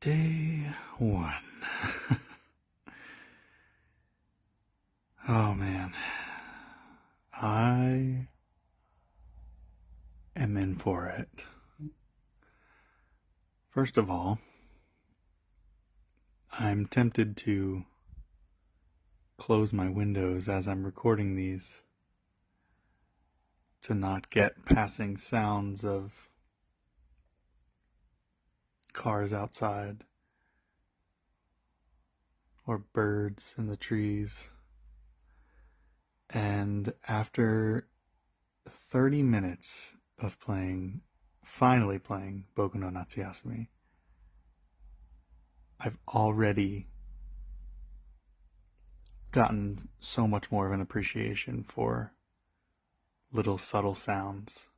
Day one. Oh man. I am in for it. First of all, I'm tempted to close my windows as I'm recording these to not get passing sounds of cars outside or birds in the trees. And after 30 minutes of finally playing Boku no Natsuyasumi, I've already gotten so much more of an appreciation for little subtle sounds.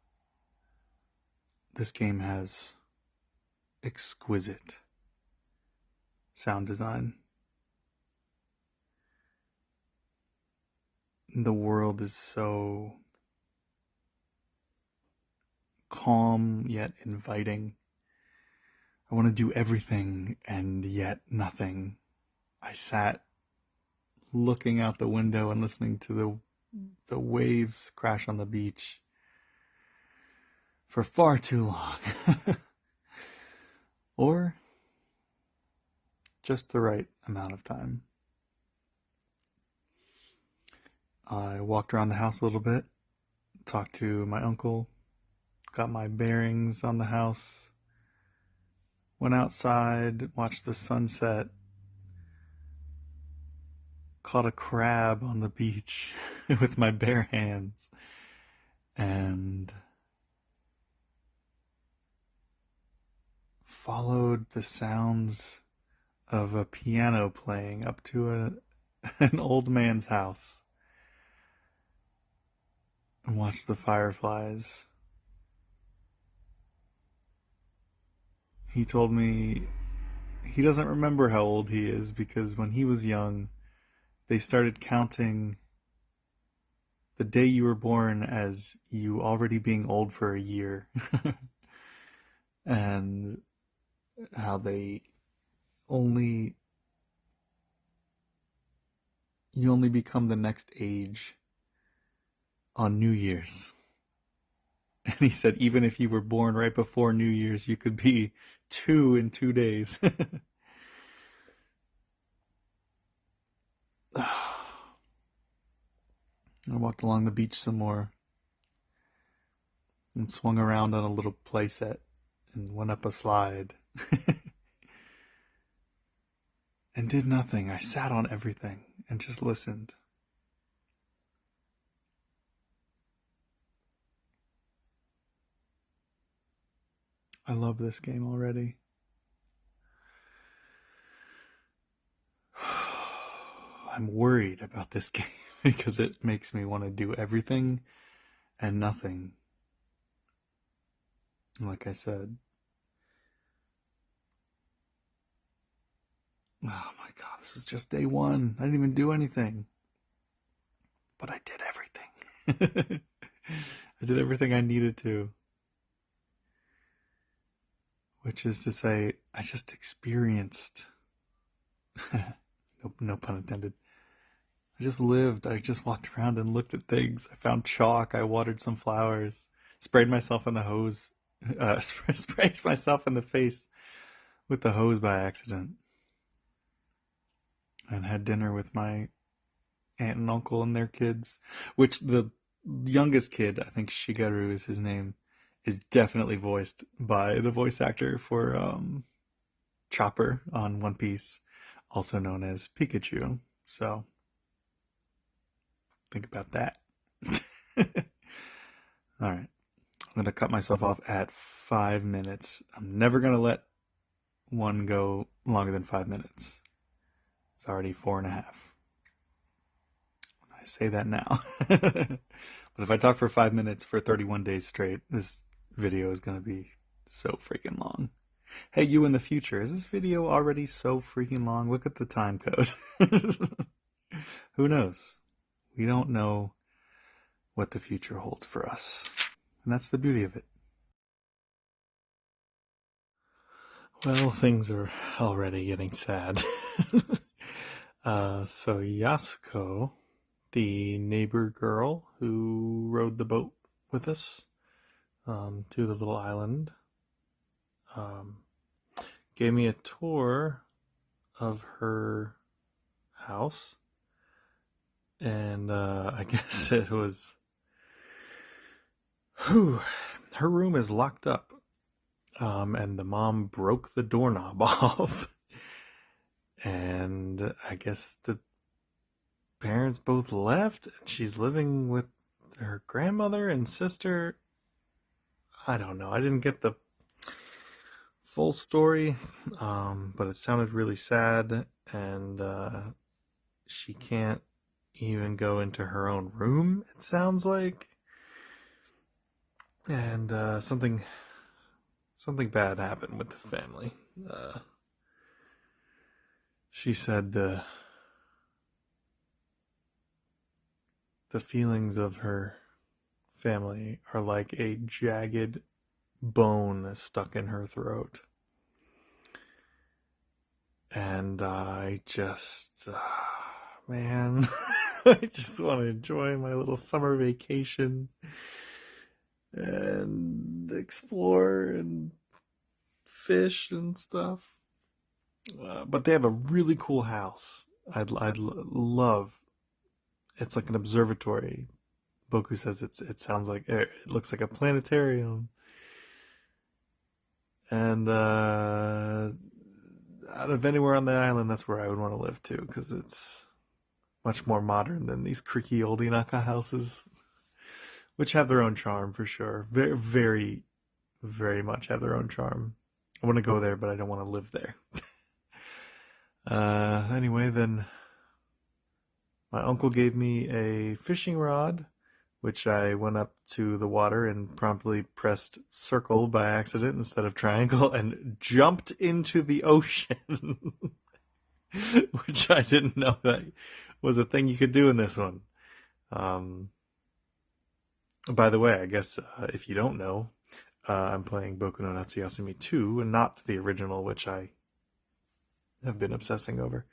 This game has exquisite sound design. The world is so calm yet inviting. I want to do everything and yet nothing. I sat looking out the window and listening to the waves crash on the beach for far too long. Or just the right amount of time. I walked around the house a little bit, talked to my uncle, got my bearings on the house, went outside, watched the sunset, caught a crab on the beach with my bare hands, and followed the sounds of a piano playing up to an old man's house and watched the fireflies. He told me he doesn't remember how old he is because when he was young, they started counting the day you were born as you already being old for a year. And how you only become the next age on New Year's. And he said even if you were born right before New Year's, you could be 2 in 2 days. I walked along the beach some more and swung around on a little play set and went up a slide. And did nothing. I sat on everything and just listened. I love this game already. I'm worried about this game because it makes me want to do everything and nothing. Like I said. Oh my god, this is just day one. I didn't even do anything. But I did everything. I did everything I needed to. Which is to say, I just experienced. No pun intended. I just lived. I just walked around and looked at things. I found chalk. I watered some flowers. Sprayed myself in the hose. Sprayed myself in the face with the hose by accident. And had dinner with my aunt and uncle and their kids. Which the youngest kid, I think Shigeru is his name, is definitely voiced by the voice actor for Chopper on One Piece, also known as Pikachu. So, think about that. Alright, I'm going to cut myself off at 5 minutes. I'm never going to let one go longer than 5 minutes. It's already 4.5. I say that now. But if I talk for 5 minutes for 31 days straight, this video is going to be so freaking long. Hey, you in the future, is this video already so freaking long? Look at the time code. Who knows? We don't know what the future holds for us. And that's the beauty of it. Well, things are already getting sad. So Yasuko, the neighbor girl who rowed the boat with us to the little island, um, gave me a tour of her house, and I guess it was. Whew, her room is locked up, and the mom broke the doorknob off, and I guess the parents both left, and she's living with her grandmother and sister. I don't know. I didn't get the full story, but it sounded really sad, and she can't even go into her own room, it sounds like. And something bad happened with the family. She said the feelings of her family are like a jagged bone stuck in her throat. And I just, man, I just want to enjoy my little summer vacation and explore and fish and stuff. But they have a really cool house. I'd love. It's like an observatory. Boku says it sounds like it looks like a planetarium. And out of anywhere on the island, that's where I would want to live too, because it's much more modern than these creaky old Inaka houses, which have their own charm for sure. Very, very, very much have their own charm. I want to go there, but I don't want to live there. Anyway, then my uncle gave me a fishing rod, which I went up to the water and promptly pressed circle by accident instead of triangle and jumped into the ocean, which I didn't know that was a thing you could do in this one. By the way, I guess if you don't know, I'm playing Boku no Natsuyasumi 2 and not the original, which I have been obsessing over.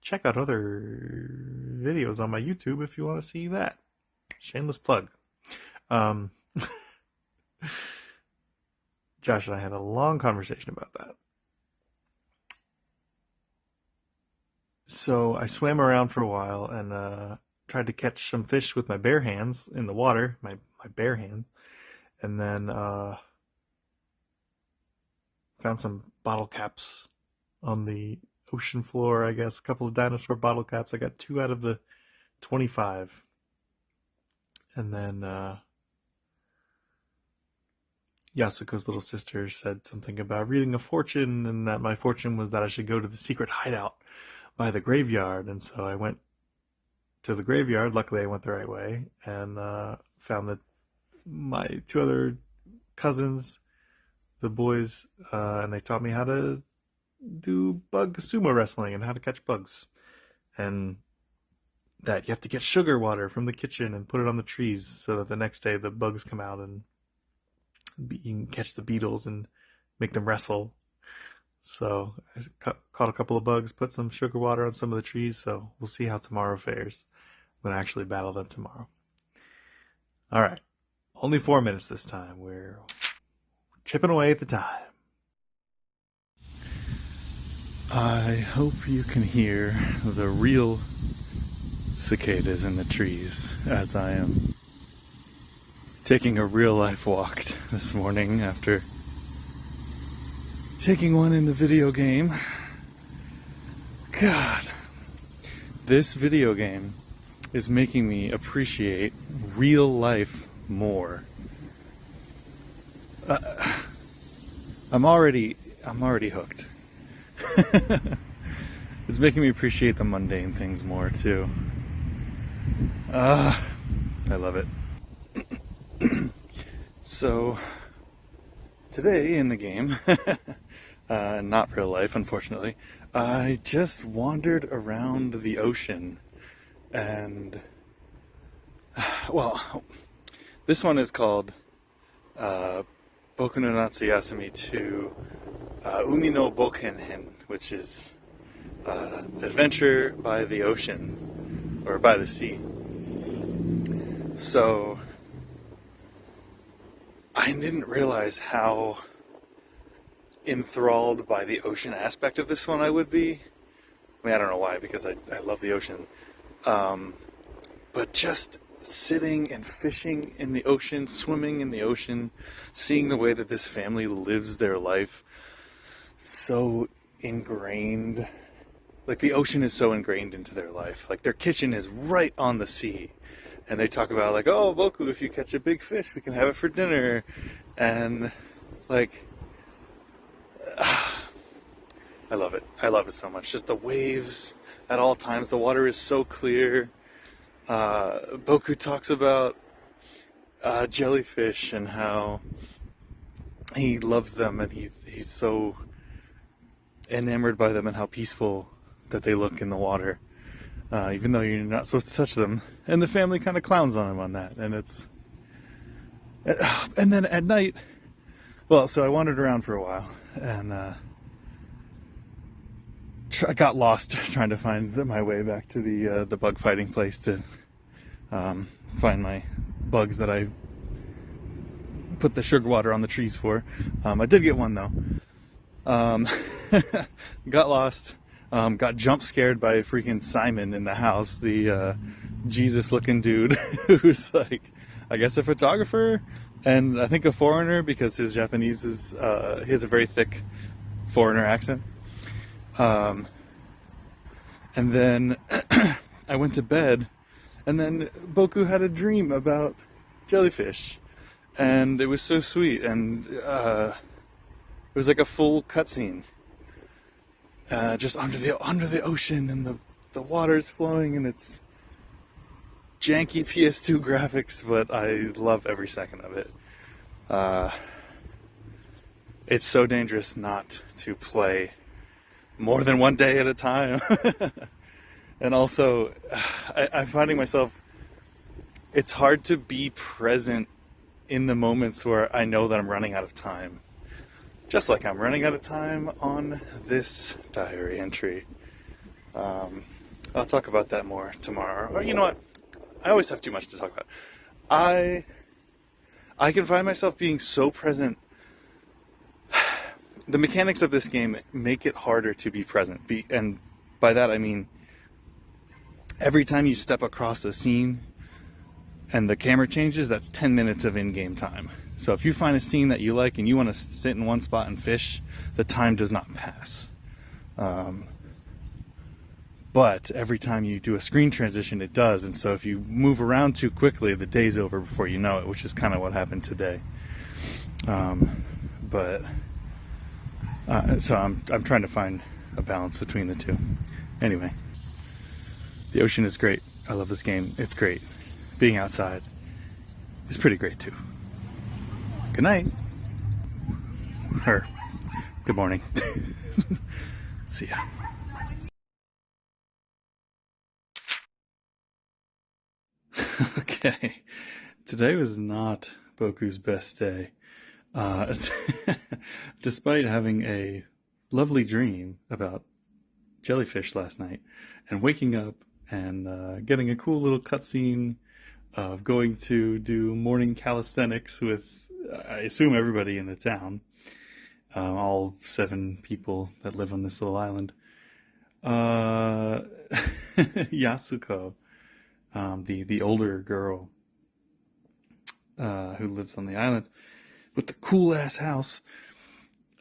Check out other videos on my YouTube if you want to see that. Shameless plug. Josh and I had a long conversation about that. So I swam around for a while and tried to catch some fish with my bare hands in the water, my bare hands, and then found some bottle caps on the ocean floor, I guess. A couple of dinosaur bottle caps. I got 2 out of the 25. And then Yasuko's little sister said something about reading a fortune, and that my fortune was that I should go to the secret hideout by the graveyard. And so I went to the graveyard. Luckily, I went the right way and found that my 2 other cousins, the boys, and they taught me how to do bug sumo wrestling and how to catch bugs. And that you have to get sugar water from the kitchen and put it on the trees so that the next day the bugs come out and you can catch the beetles and make them wrestle. So I caught a couple of bugs, put some sugar water on some of the trees, so we'll see how tomorrow fares. I'm going to actually battle them tomorrow. All right. Only 4 minutes this time. We're chipping away at the time. I hope you can hear the real cicadas in the trees as I am taking a real life walk this morning after taking one in the video game. God, this video game is making me appreciate real life more. I'm already hooked. It's making me appreciate the mundane things more too. I love it. So today in the game, not real life unfortunately, I just wandered around the ocean and well, this one is called Boku no Natsuyasumi to Umi no Bokenhen, which is adventure by the ocean, or by the sea. So, I didn't realize how enthralled by the ocean aspect of this one I would be. I mean, I don't know why, because I love the ocean. But just sitting and fishing in the ocean, swimming in the ocean, seeing the way that this family lives their life, so ingrained. Like, the ocean is so ingrained into their life. Like, their kitchen is right on the sea. And they talk about, like, oh, Boku, if you catch a big fish, we can have it for dinner. And, like, I love it. I love it so much. Just the waves at all times. The water is so clear. Boku talks about jellyfish and how he loves them, and he's so enamored by them and how peaceful that they look in the water, even though you're not supposed to touch them. And the family kind of clowns on him on that. And and then at night, well, so I wandered around for a while, and I got lost trying to find my way back to the bug fighting place to find my bugs that I put the sugar water on the trees for. I did get one though. Got lost. Got jump scared by freaking Simon in the house, the Jesus-looking dude who's like, I guess a photographer, and I think a foreigner, because his Japanese is he has a very thick foreigner accent. And then I went to bed, and then Boku had a dream about jellyfish, and it was so sweet, and it was like a full cutscene, just under the ocean, and the water's flowing, and it's janky PS2 graphics, but I love every second of it. It's so dangerous not to play more than one day at a time. And also, I'm finding myself, it's hard to be present in the moments where I know that I'm running out of time. Just like I'm running out of time on this diary entry. I'll talk about that more tomorrow. Or you know what? I always have too much to talk about. I can find myself being so present. The mechanics of this game make it harder to be present. And by that I mean, every time you step across a scene and the camera changes, that's 10 minutes of in-game time. So if you find a scene that you like and you want to sit in one spot and fish, the time does not pass. But every time you do a screen transition, it does. And so if you move around too quickly, the day's over before you know it, which is kind of what happened today. So I'm trying to find a balance between the two. Anyway, the ocean is great. I love this game. It's great. Being outside is pretty great too. Good night. Or good morning. See ya. Okay, today was not Boku's best day. Despite having a lovely dream about jellyfish last night, and waking up and getting a cool little cutscene of going to do morning calisthenics with, I assume, everybody in the town, all 7 people that live on this little island. Yasuko, the older girl who lives on the island with the cool ass house,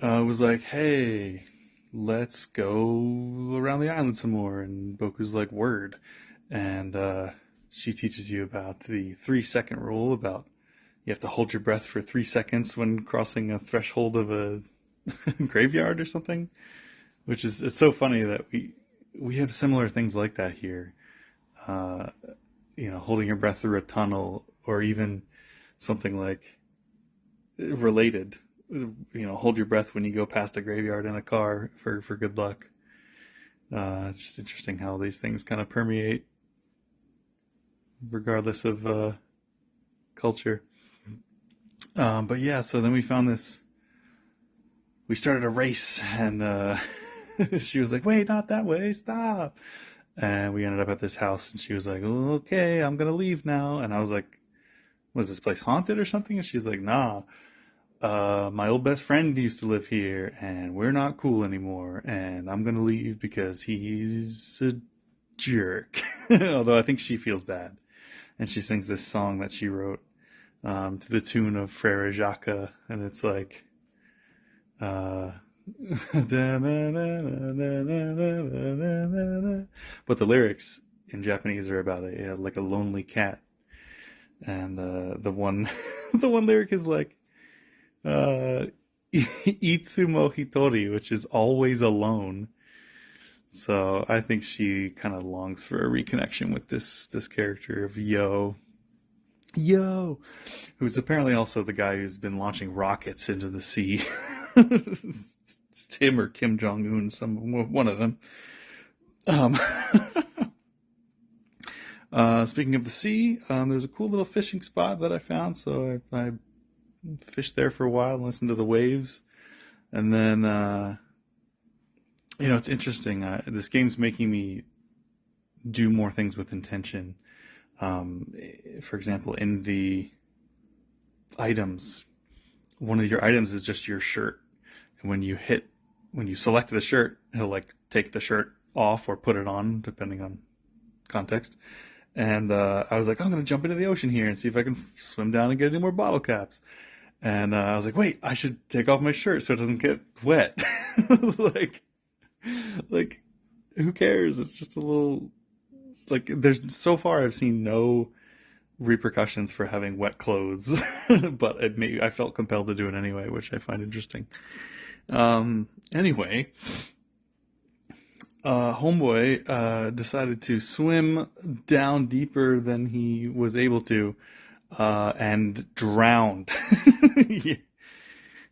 was like, hey, let's go around the island some more. And Boku's like, word. And she teaches you about the 3-second rule, about you have to hold your breath for 3 seconds when crossing a threshold of a graveyard or something, which is, it's so funny that we have similar things like that here. Holding your breath through a tunnel, or even something like related, hold your breath when you go past a graveyard in a car for good luck. It's just interesting how these things kind of permeate regardless of culture. But yeah, so then we found this. We started a race, and she was like, "Wait, not that way! Stop!" And we ended up at this house, and she was like, "Okay, I'm gonna leave now." And I was like, "Was this place haunted or something?" And she's like, "Nah, my old best friend used to live here, and we're not cool anymore, and I'm gonna leave because he's a jerk." Although I think she feels bad, and she sings this song that she wrote to the tune of Frere Jacques, and it's like. But the lyrics in Japanese are about like a lonely cat, and the one the one lyric is like "itsumo hitori," which is always alone. So I think she kind of longs for a reconnection with this character of Yo, who's apparently also the guy who's been launching rockets into the sea. It's him or Kim Jong Un, one of them. Um, Speaking of the sea, there's a cool little fishing spot that I found, so I fished there for a while and listened to the waves, and then it's interesting. This game's making me do more things with intention. For example, in the items, one of your items is just your shirt. And when you select the shirt, he'll like take the shirt off or put it on, depending on context. And I was like, I'm going to jump into the ocean here and see if I can swim down and get any more bottle caps. And I was like, wait, I should take off my shirt so it doesn't get wet. like, who cares? It's just a little. Like, there's so far I've seen no repercussions for having wet clothes, but I felt compelled to do it anyway, which I find interesting. Anyway, homeboy decided to swim down deeper than he was able to, and drowned.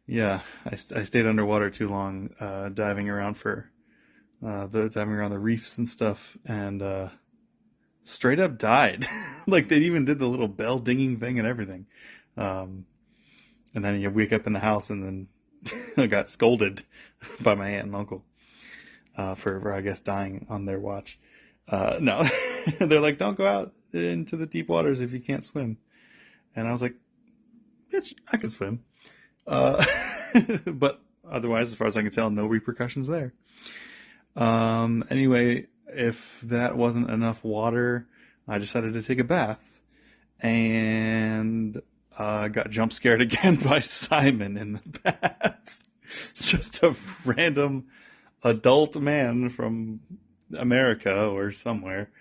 Yeah, I stayed underwater too long, diving around the reefs and stuff, and straight up died. Like, they even did the little bell dinging thing and everything. And then you wake up in the house, and then I got scolded by my aunt and uncle for I guess dying on their watch. No, they're like, don't go out into the deep waters if you can't swim. And I was like, bitch, I can swim. But otherwise, as far as I can tell, no repercussions there. Anyway, if that wasn't enough water, I decided to take a bath, and got jump scared again by Simon in the bath. Just a random adult man from America or somewhere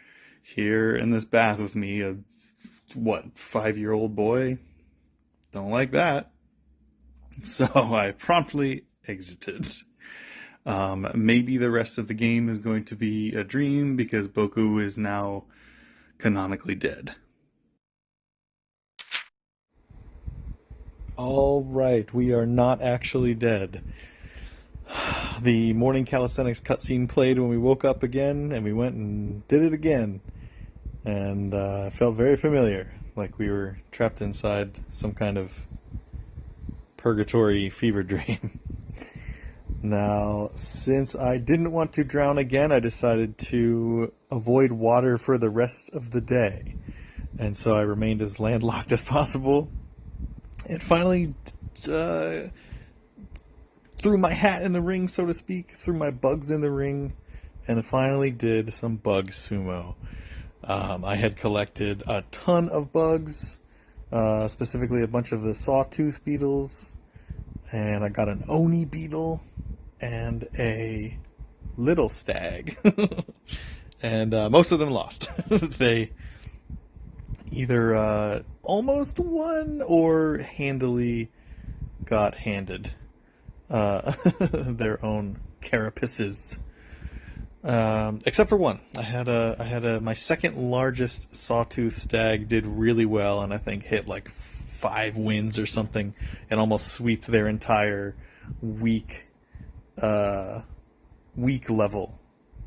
here in this bath with me, a 5-year-old boy. Don't like that. So I promptly exited. Maybe the rest of the game is going to be a dream because Boku is now canonically dead. All right, we are not actually dead. The morning calisthenics cutscene played when we woke up again, and we went and did it again. And felt very familiar, like we were trapped inside some kind of purgatory fever dream. Now, since I didn't want to drown again, I decided to avoid water for the rest of the day. And so I remained as landlocked as possible. And finally threw my hat in the ring, so to speak, threw my bugs in the ring, and finally did some bug sumo. I had collected a ton of bugs, specifically a bunch of the sawtooth beetles, and I got an oni beetle and a little stag. And most of them lost. They either almost won or handily got handed their own carapaces. Except for one. I had my second largest sawtooth stag did really well, and I think hit like 5 wins or something, and almost swept their entire week level.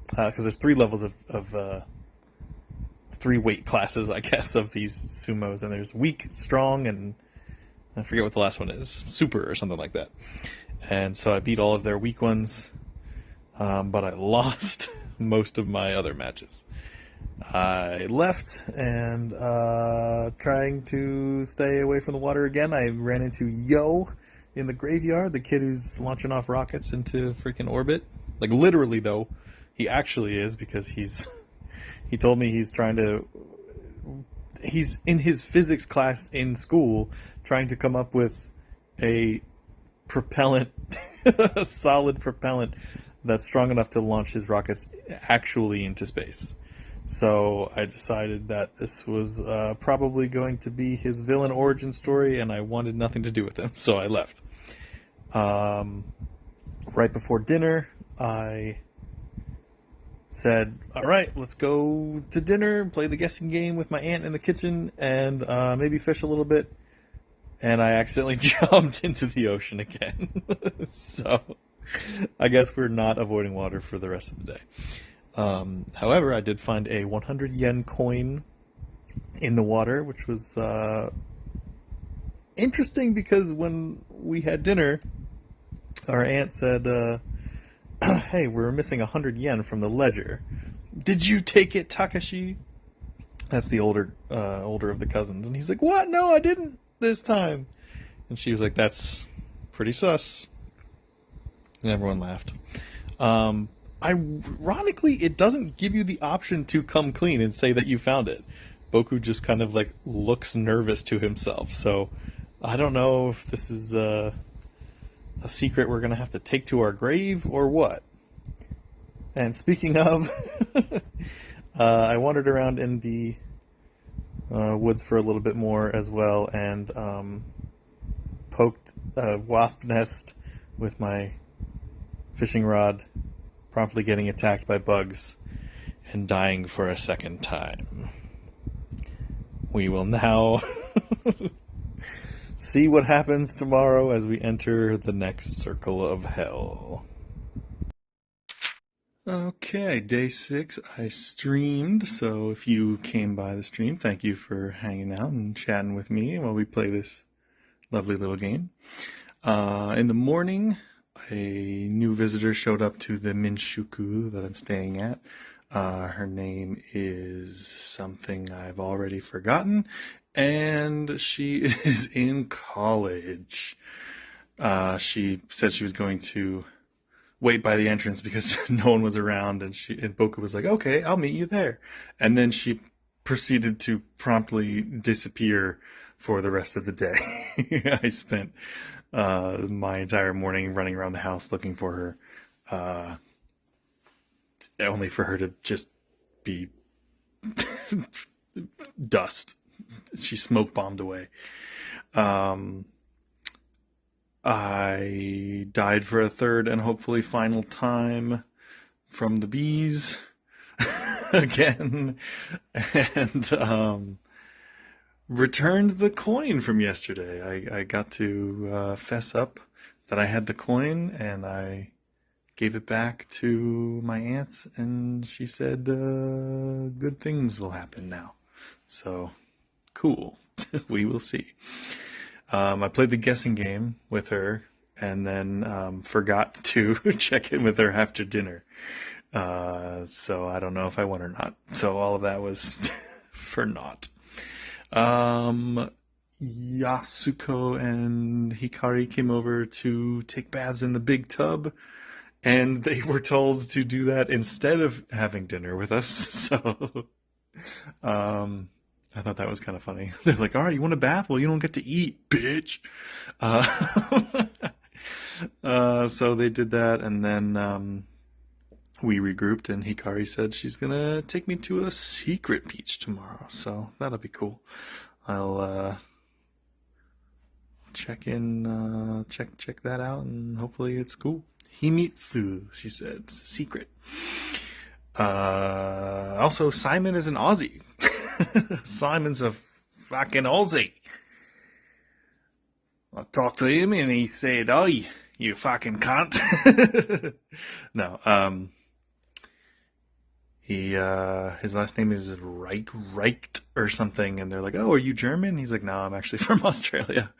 Because there's 3 levels of 3 weight classes, I guess, of these sumos, and there's weak, strong, and I forget what the last one is, Super or something like that. And so I beat all of their weak ones, but I lost most of my other matches. I left and trying to stay away from the water again. I ran into Yo in the graveyard, the kid who's launching off rockets into freaking orbit. Like literally, though, he actually is because he told me he's in his physics class in school trying to come up with a propellant, a solid propellant that's strong enough to launch his rockets actually into space. So I decided that this was probably going to be his villain origin story, and I wanted nothing to do with him, so I left. Right before dinner, I said, all right, let's go to dinner, play the guessing game with my aunt in the kitchen, and maybe fish a little bit. And I accidentally jumped into the ocean again. So I guess we're not avoiding water for the rest of the day. However, I did find a 100 yen coin in the water, which was interesting because when we had dinner, our aunt said, hey, we're missing 100 yen from the ledger. Did you take it, Takashi? That's the older of the cousins. And he's like, what? No, I didn't this time. And she was like, that's pretty sus. And everyone laughed. Ironically, it doesn't give you the option to come clean and say that you found it. Boku just kind of like looks nervous to himself. So I don't know if this is a secret we're going to have to take to our grave or what. And speaking of, I wandered around in the woods for a little bit more as well and poked a wasp nest with my fishing rod, promptly getting attacked by bugs and dying for a second time. We will now see what happens tomorrow as we enter the next circle of hell. Okay, day 6, I streamed, so if you came by the stream, thank you for hanging out and chatting with me while we play this lovely little game. In the morning, a new visitor showed up to the Minshuku that I'm staying at. Her name is something I've already forgotten, and she is in college. She said she was going to wait by the entrance because no one was around, and Boku was like, okay, I'll meet you there. And then she proceeded to promptly disappear for the rest of the day. I spent my entire morning running around the house looking for her, only for her to just be dust. She smoke bombed away. I died for a third and hopefully final time from the bees again, and returned the coin from yesterday. I got to fess up that I had the coin, and I gave it back to my aunt, and she said good things will happen now. So, cool. We will see. I played the guessing game with her, and then forgot to check in with her after dinner. So I don't know if I won or not. So all of that was for naught. Yasuko and Hikari came over to take baths in the big tub, and they were told to do that instead of having dinner with us. So I thought that was kind of funny. They're like, all right, you want a bath? Well, you don't get to eat, bitch. So they did that, and then we regrouped, and Hikari said she's going to take me to a secret beach tomorrow. So that'll be cool. I'll check that out, and hopefully it's cool. Himitsu, she said. It's a secret. Also, Simon is an Aussie. Simon's a fucking Aussie. I talked to him and he said, "Oh, you fucking cunt." No, his last name is Reicht or something, and they're like, "Oh, are you German?" He's like, "No, I'm actually from Australia."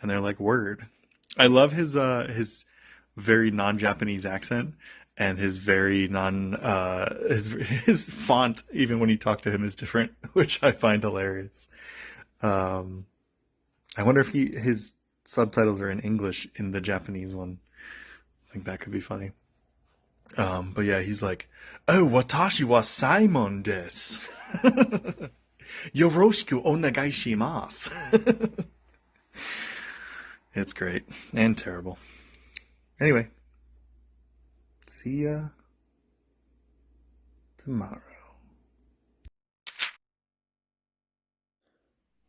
and they're like, word. I love his very non-Japanese accent and his very non his font even when you talk to him is different, which I find hilarious. Um, I wonder if his subtitles are in English in the Japanese one. I think that could be funny. But yeah, he's like, "Oh, watashi wa Simon desu. Yoroshiku onegai shimasu." It's great and terrible. Anyway, see ya tomorrow.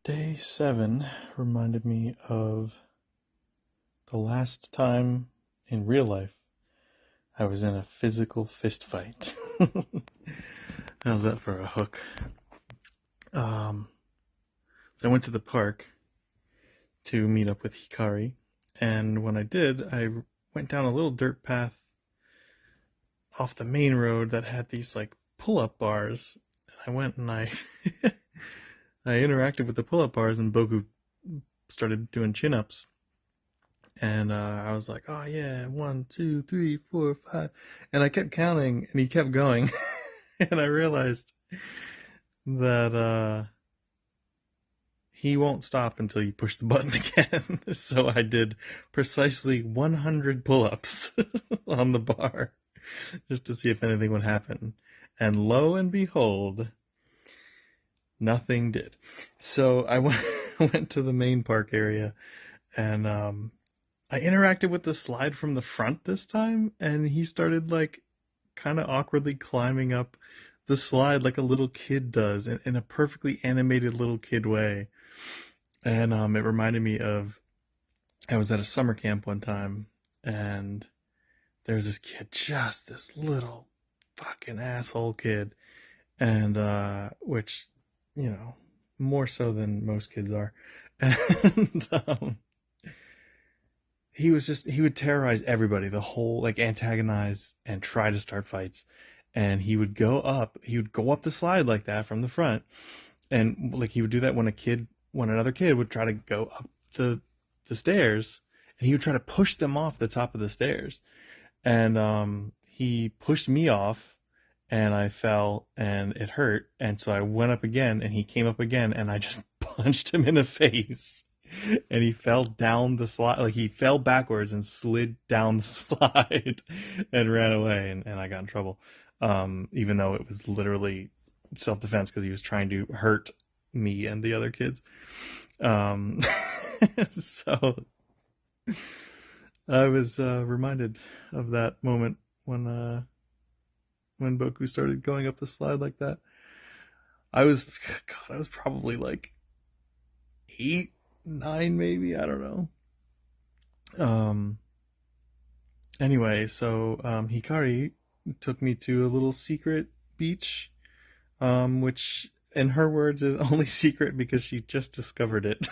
Day 7 reminded me of the last time in real life I was in a physical fist fight. How's that for a hook? So I went to the park to meet up with Hikari, and when I did, I went down a little dirt path off the main road that had these like pull-up bars. I went and I I interacted with the pull-up bars, and Boku started doing chin-ups. And I was like, oh yeah, 1, 2, 3, 4, 5. And I kept counting, and he kept going. And I realized that he won't stop until you push the button again. So I did precisely 100 pull-ups on the bar just to see if anything would happen. And lo and behold, nothing did. So I went to the main park area, and I interacted with the slide from the front this time, and he started like kind of awkwardly climbing up the slide like a little kid does, in a perfectly animated little kid way. And it reminded me of, I was at a summer camp one time, and there was this kid, just this little fucking asshole kid, and which, you know, more so than most kids are. And he would terrorize everybody, the whole, like, antagonize and try to start fights. And he would go up the slide like that from the front, and like he would do that when another kid would try to go up the stairs, and he would try to push them off the top of the stairs. And he pushed me off, and I fell, and it hurt. And so I went up again, and he came up again, and I just punched him in the face. And he fell down the slide, like he fell backwards and slid down the slide and ran away. And I got in trouble, even though it was literally self-defense because he was trying to hurt me and the other kids. So I was reminded of that moment when Boku started going up the slide like that. I was probably like 8, 9 maybe, I don't know. Anyway, so Hikari took me to a little secret beach, which in her words is only secret because she just discovered it.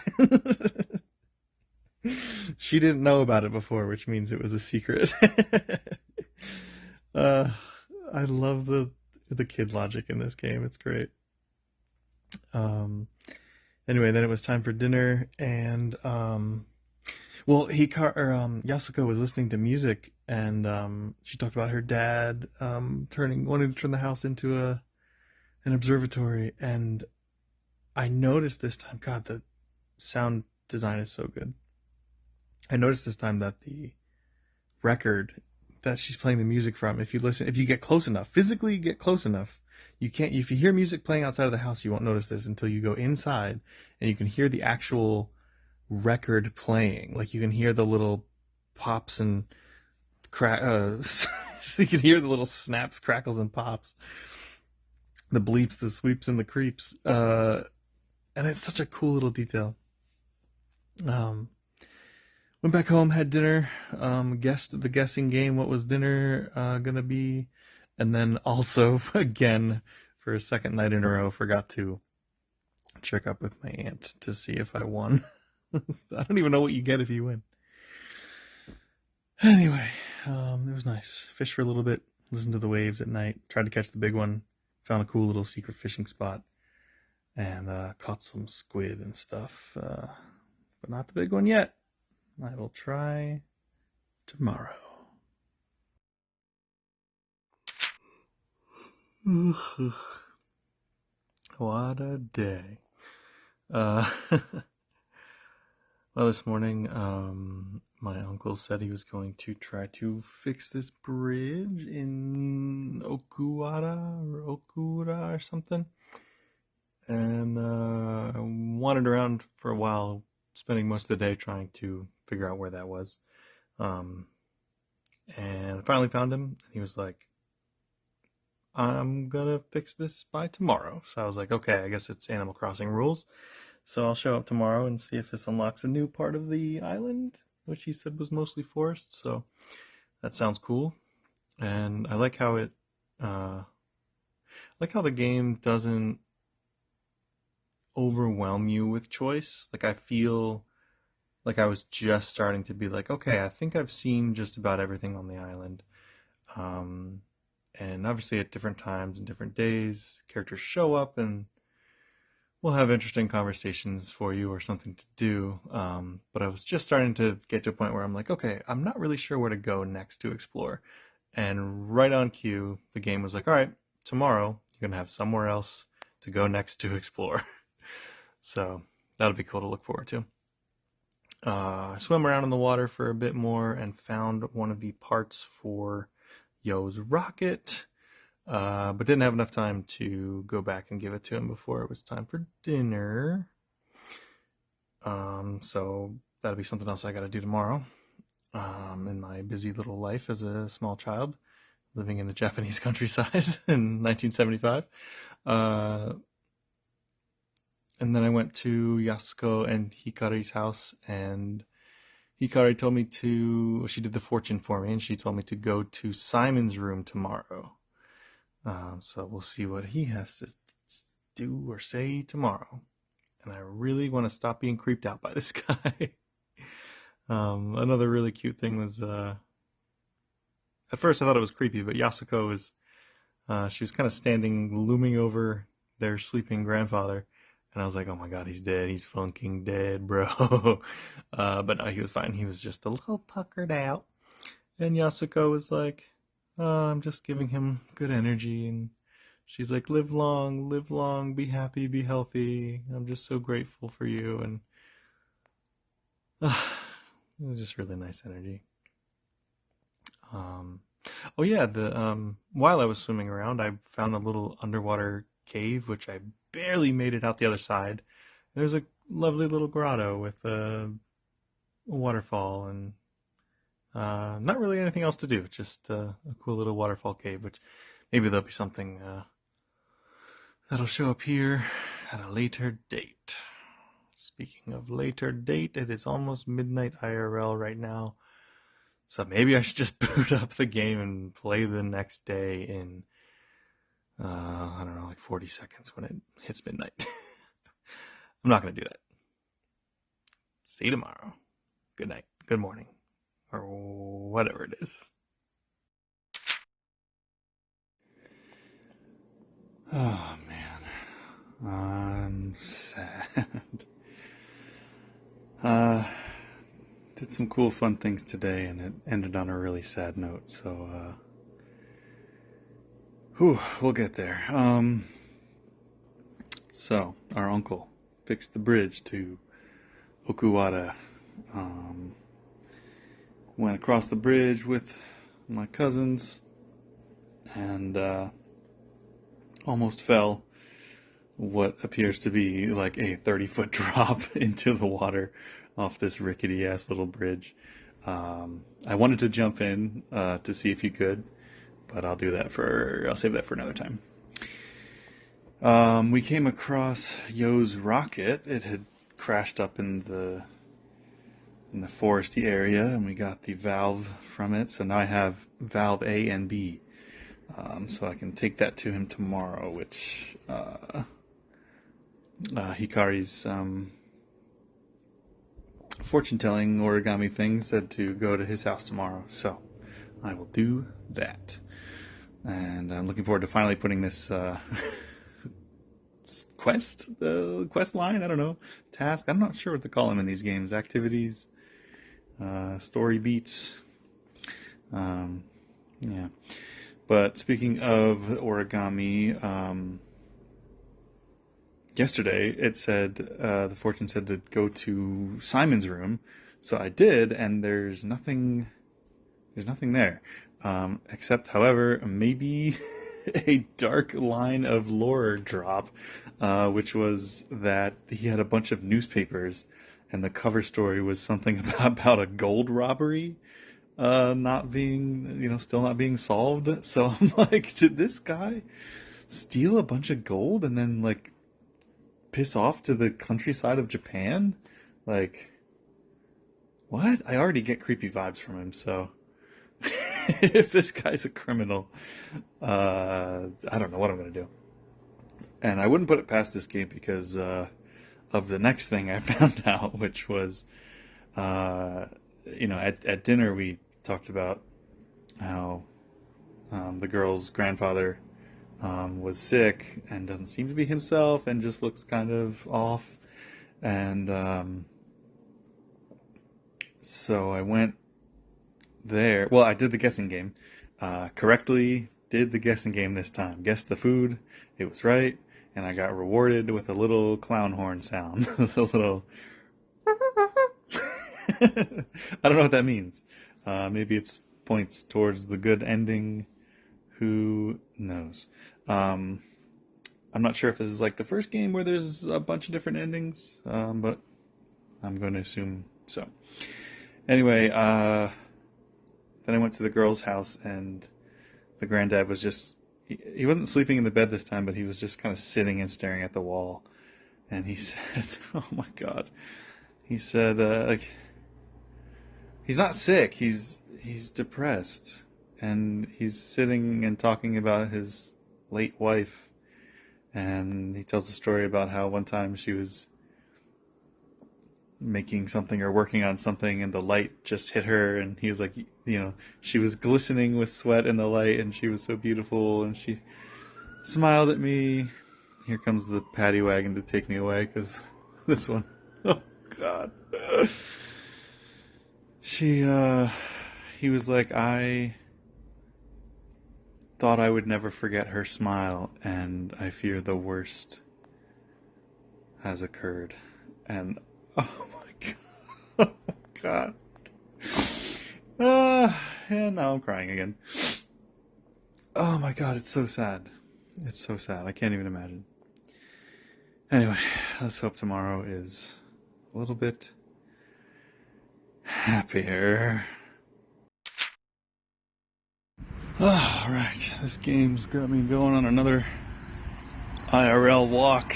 She didn't know about it before, which means it was a secret. I love the kid logic in this game. It's great. Anyway, then it was time for dinner, and Yasuko was listening to music, and she talked about her dad wanting to turn the house into an observatory. And I noticed this time, God, the sound design is so good. I noticed this time that the record that she's playing the music from, if you get close enough, physically get close enough, you can't. If you hear music playing outside of the house, you won't notice this until you go inside and you can hear the actual record playing. Like you can hear the little pops and you can hear the little snaps, crackles, and pops, the bleeps, the sweeps, and the creeps. And it's such a cool little detail. Went back home, had dinner, guessed the guessing game, what was dinner gonna be, and then also, again, for a second night in a row, forgot to check up with my aunt to see if I won. I don't even know what you get if you win. Anyway, it was nice. Fished for a little bit, listened to the waves at night, tried to catch the big one, found a cool little secret fishing spot, and caught some squid and stuff, but not the big one yet. I will try tomorrow. What a day. Uh, well, this morning, my uncle said he was going to try to fix this bridge in Okura or something. And I wandered around for a while, spending most of the day trying to figure out where that was. Um, and I finally found him, and he was like, I'm gonna fix this by tomorrow. So I was like, okay, I guess it's Animal Crossing rules. So I'll show up tomorrow and see if this unlocks a new part of the island, which he said was mostly forest. So that sounds cool. And I like how the game doesn't overwhelm you with choice. Like I feel like I was just starting to be like, okay, I think I've seen just about everything on the island. Um, and obviously at different times and different days, characters show up and we'll have interesting conversations for you or something to do. But I was just starting to get to a point where I'm like, okay, I'm not really sure where to go next to explore. And right on cue, the game was like, all right, tomorrow you're going to have somewhere else to go next to explore. So that'll be cool to look forward to. I swam around in the water for a bit more and found one of the parts for Yo's rocket, but didn't have enough time to go back and give it to him before it was time for dinner. So that'll be something else I got to do tomorrow. In my busy little life as a small child living in the Japanese countryside in 1975. And then I went to Yasuko and Hikari's house, and Hikari told me she did the fortune for me, and she told me to go to Simon's room tomorrow. So we'll see what he has to do or say tomorrow. And I really want to stop being creeped out by this guy. Another really cute thing was, at first I thought it was creepy, but Yasuko she was kind of looming over their sleeping grandfather. And I was like, oh my god, he's dead. He's funking dead, bro. But no, he was fine. He was just a little puckered out. And Yasuko was like, oh, I'm just giving him good energy. And she's like, live long, be happy, be healthy. I'm just so grateful for you. And it was just really nice energy. Oh yeah, while I was swimming around, I found a little underwater cave, which I barely made it out the other side. There's a lovely little grotto with a waterfall and not really anything else to do. Just a cool little waterfall cave, which maybe there'll be something that'll show up here at a later date. Speaking of later date, it is almost midnight IRL right now. So maybe I should just boot up the game and play the next day in, I don't know, like 40 seconds when it hits midnight. I'm not going to do that. See you tomorrow. Good night. Good morning. Or whatever it is. Oh, man. I'm sad. Did some cool, fun things today, and it ended on a really sad note. So, we'll get there. So our uncle fixed the bridge to Okuwara. Went across the bridge with my cousins, and almost fell what appears to be like a 30-foot drop into the water off this rickety ass little bridge. I wanted to jump in to see if you could, but I'll save that for another time. We came across Yo's rocket. It had crashed up in the foresty area, and we got the valve from it. So now I have valve A and B. So I can take that to him tomorrow, which Hikari's fortune-telling origami thing said to go to his house tomorrow. So I will do that. And I'm looking forward to finally putting this quest line, I don't know, task. I'm not sure what to call them in these games. Activities, story beats. Yeah. But speaking of origami, yesterday it said, the fortune said to go to Simon's room. So I did, and there's nothing there. Except, however, maybe a dark line of lore drop, which was that he had a bunch of newspapers, and the cover story was something about a gold robbery not being, still not being solved. So I'm like, did this guy steal a bunch of gold and then, like, piss off to the countryside of Japan? Like, what? I already get creepy vibes from him, so if this guy's a criminal, I don't know what I'm going to do. And I wouldn't put it past this game because of the next thing I found out, which was, at dinner we talked about how the girl's grandfather was sick and doesn't seem to be himself and just looks kind of off. And so I went there. Well, I did the guessing game. Correctly did the guessing game this time. Guessed the food. It was right. And I got rewarded with a little clown horn sound. A little... I don't know what that means. Maybe it's points towards the good ending. Who knows? I'm not sure if this is like the first game where there's a bunch of different endings, but I'm going to assume so. Anyway, then I went to the girl's house, and the granddad was just... He wasn't sleeping in the bed this time, but he was just kind of sitting and staring at the wall. And he said, oh my God. He said, like... He's not sick. He's depressed, and he's sitting and talking about his late wife. And he tells a story about how one time she was making something or working on something, and the light just hit her, and he was like, she was glistening with sweat in the light, and she was so beautiful, and she smiled at me. Here comes the paddy wagon to take me away, because this one, oh God. He was like, I thought I would never forget her smile, and I fear the worst has occurred. And, oh my God. Oh my God. And now I'm crying again. Oh my God, it's so sad. It's so sad. I can't even imagine. Anyway, let's hope tomorrow is a little bit happier. All right, this game's got me going on another IRL walk.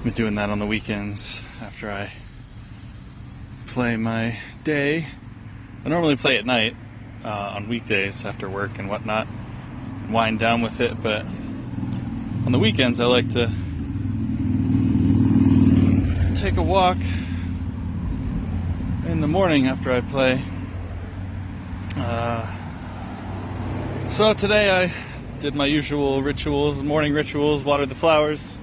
Been doing that on the weekends after I play my day. I normally play at night on weekdays after work and whatnot, and wind down with it, but on the weekends I like to take a walk in the morning after I play. So today I did my usual rituals, morning rituals, water the flowers,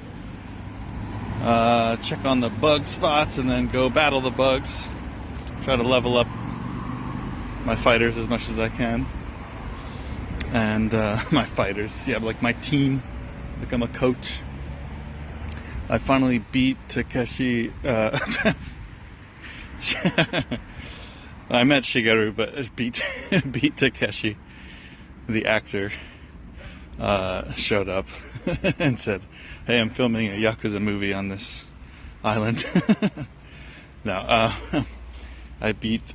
check on the bug spots, and then go battle the bugs. Try to level up my fighters as much as I can. And my fighters, yeah, like my team, like I'm a coach. I finally beat Takeshi. I meant Shigeru, but beat Takeshi. The actor showed up and said, "Hey, I'm filming a Yakuza movie on this island." No, I beat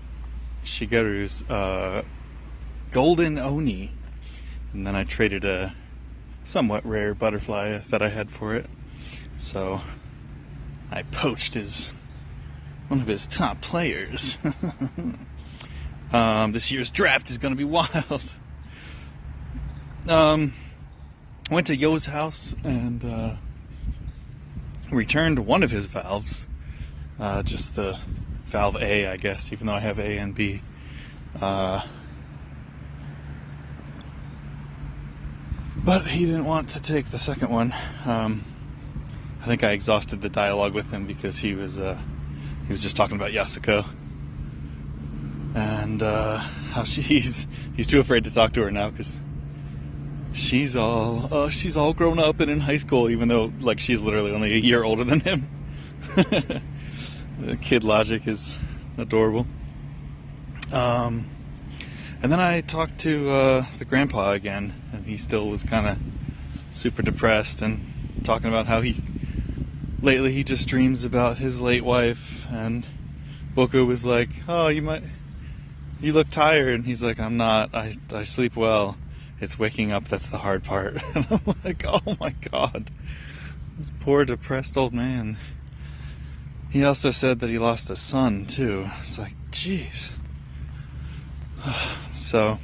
Shigeru's golden oni, and then I traded a somewhat rare butterfly that I had for it. So I poached one of his top players. This year's draft is going to be wild. Went to Yo's house and returned one of his valves. Just the valve A, I guess, even though I have A and B. But he didn't want to take the second one. I think I exhausted the dialogue with him because he was just talking about Yasuko. and how he's too afraid to talk to her now because she's all grown up and in high school, even though like she's literally only a year older than him. The kid logic is adorable. And then I talked to the grandpa again, and he still was kind of super depressed and talking about how lately he just dreams about his late wife. And Boku was like, "Oh, you look tired," and he's like, "I'm not. I sleep well. It's waking up that's the hard part." And I'm like, "Oh my god, this poor depressed old man." He also said that he lost a son too. It's like, jeez. So,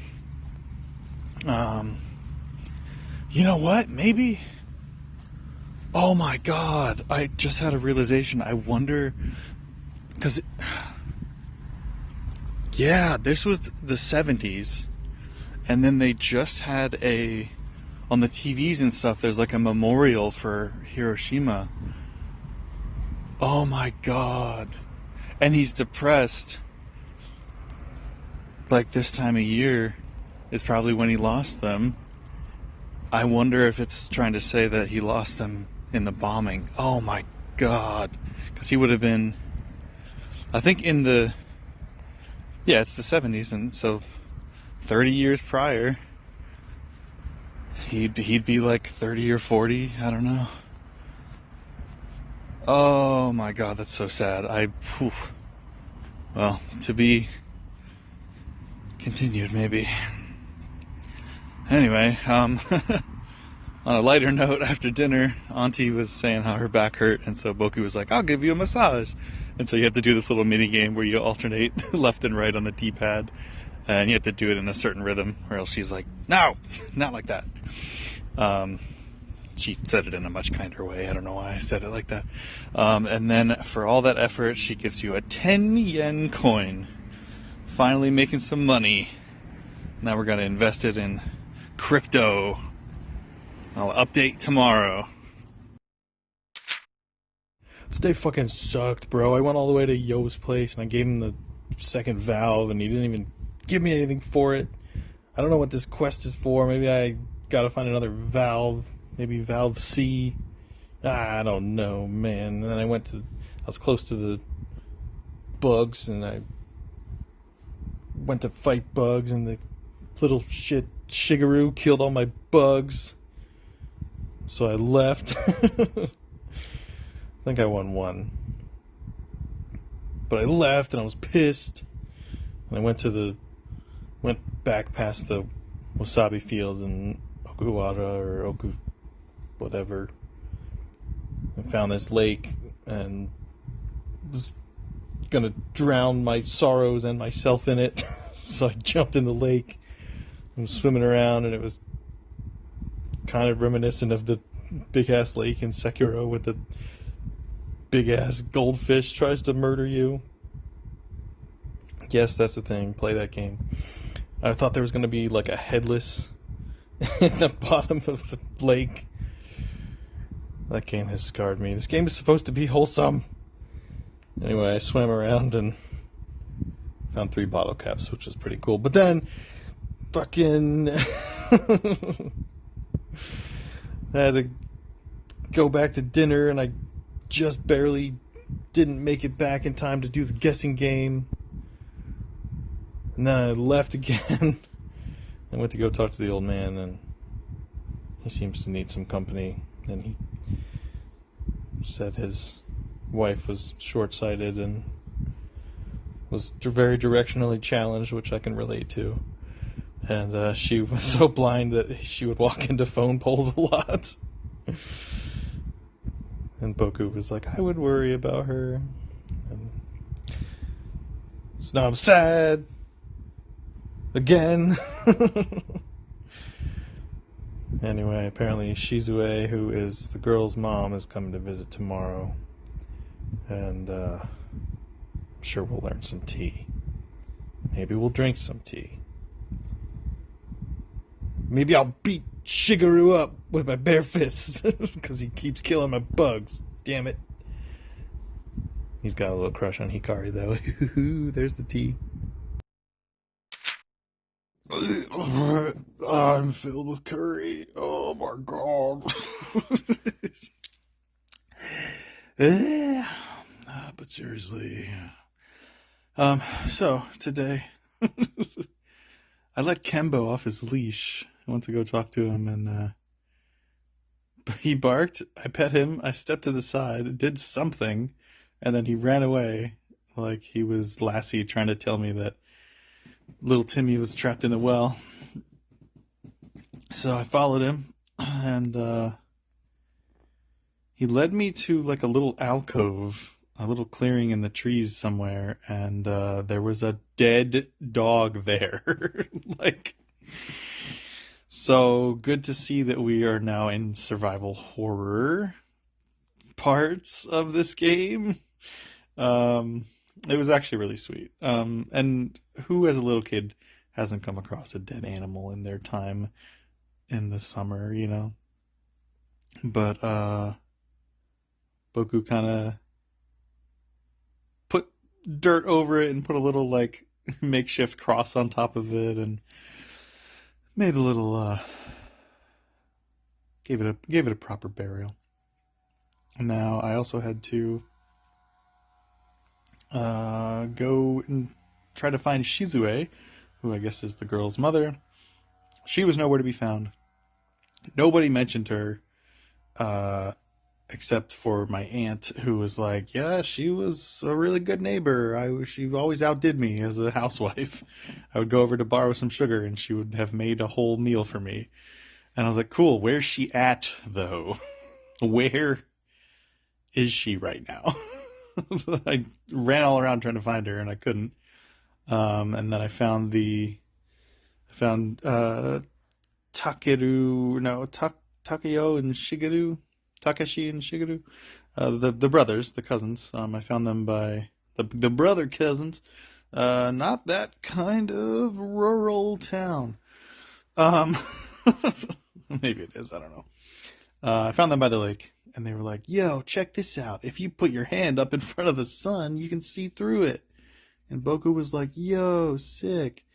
you know what? Maybe. Oh my god! I just had a realization. I wonder, because yeah, this was the 70s, and then they just had on the TVs and stuff. There's like a memorial for Hiroshima. Oh my god! And he's depressed. Like this time of year is probably when he lost them. I wonder if it's trying to say that he lost them in the bombing. Oh my god. Because he would have been, I think it's the 70s, and so 30 years prior, he'd be like 30 or 40, I don't know. Oh my god, that's so sad. Well, to be continued, maybe. Anyway, on a lighter note, after dinner, Auntie was saying how her back hurt, and so Boku was like, "I'll give you a massage." And so you have to do this little mini game where you alternate left and right on the D-pad, and you have to do it in a certain rhythm, or else she's like, "No, not like that." She said it in a much kinder way. I don't know why I said it like that. And then for all that effort, she gives you a 10 yen coin. Finally making some money. Now we're going to invest it in crypto. I'll update tomorrow. This day fucking sucked, bro. I went all the way to Yo's place and I gave him the second valve and he didn't even give me anything for it. I don't know what this quest is for. Maybe I gotta find another valve. Maybe valve C. I don't know, man. And then I was close to the bugs and I went to fight bugs, and the little shit Shigeru killed all my bugs. So I left. I think I won one. But I left and I was pissed. And I went back past the wasabi fields in Okuwara or Oku whatever. And found this lake and was gonna drown my sorrows and myself in it. So I jumped in the lake and was swimming around, and it was kind of reminiscent of the big ass lake in Sekiro with the big ass goldfish tries to murder you. Yes, that's the thing. Play that game. I thought there was gonna be like a headless in the bottom of the lake. That game has scarred me. This game is supposed to be wholesome. Anyway, I swam around and found 3 bottle caps, which was pretty cool. But then, fucking, I had to go back to dinner, and I just barely didn't make it back in time to do the guessing game. And then I left again. I went to go talk to the old man, and he seems to need some company. And he said his wife was short-sighted and was very directionally challenged, which I can relate to. And she was so blind that she would walk into phone poles a lot. And Boku was like, I would worry about her. And so now I'm sad. Again. Anyway, apparently Shizue, who is the girl's mom, is coming to visit tomorrow. And I'm sure we'll learn some tea. Maybe we'll drink some tea. Maybe I'll beat Shigeru up with my bare fists because he keeps killing my bugs. Damn it. He's got a little crush on Hikari, though. There's the tea. I'm filled with curry. Oh my god. But seriously. So today I let Kembo off his leash. I went to go talk to him and he barked. I pet him. I stepped to the side, did something, and then he ran away like he was Lassie trying to tell me that little Timmy was trapped in a well. So I followed him, and he led me to like a little alcove, a little clearing in the trees somewhere, and there was a dead dog there. Like, so good to see that we are now in survival horror parts of this game. It was actually really sweet. And who as a little kid hasn't come across a dead animal in their time in the summer, you know? But Boku kind of put dirt over it and put a little like makeshift cross on top of it and made a little gave it a proper burial. Now I also had to go and try to find Shizue, who I guess is the girl's mother. She was nowhere to be found. Nobody mentioned her, except for my aunt, who was like, "Yeah, she was a really good neighbor. She always outdid me as a housewife. I would go over to borrow some sugar, and she would have made a whole meal for me." And I was like, "Cool. Where's she at, though? Where is she right now?" I ran all around trying to find her, and I couldn't. And then I found Takeo and Shigeru, Takeshi and Shigeru, the brothers, the cousins. I found them by the brother cousins. Not that kind of rural town. Um, maybe it is. I don't know. I found them by the lake, and they were like, "Yo, check this out. If you put your hand up in front of the sun, you can see through it." And Boku was like, "Yo, sick."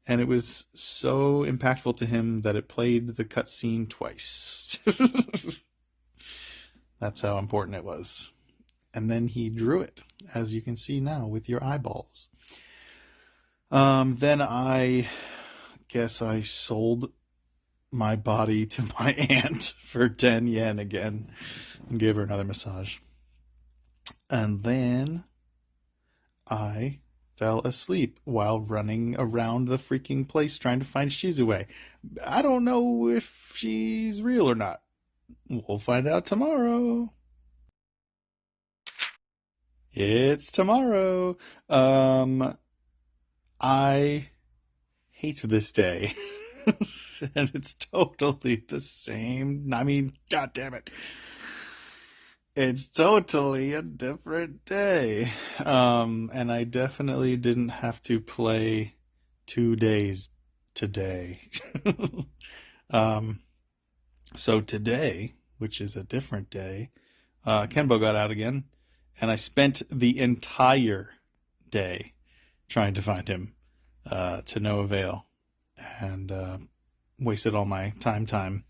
And it was so impactful to him that it played the cutscene twice. That's how important it was. And then he drew it, as you can see now with your eyeballs. Then I guess I sold my body to my aunt for 10 yen again and gave her another massage. And then I fell asleep while running around the freaking place trying to find Shizue. I don't know if she's real or not. We'll find out tomorrow. It's tomorrow. I hate this day. And it's totally the same. I mean, god damn it. It's totally a different day. And I definitely didn't have to play 2 days today. So today, which is a different day, Kenbo got out again, and I spent the entire day trying to find him, to no avail, and wasted all my time.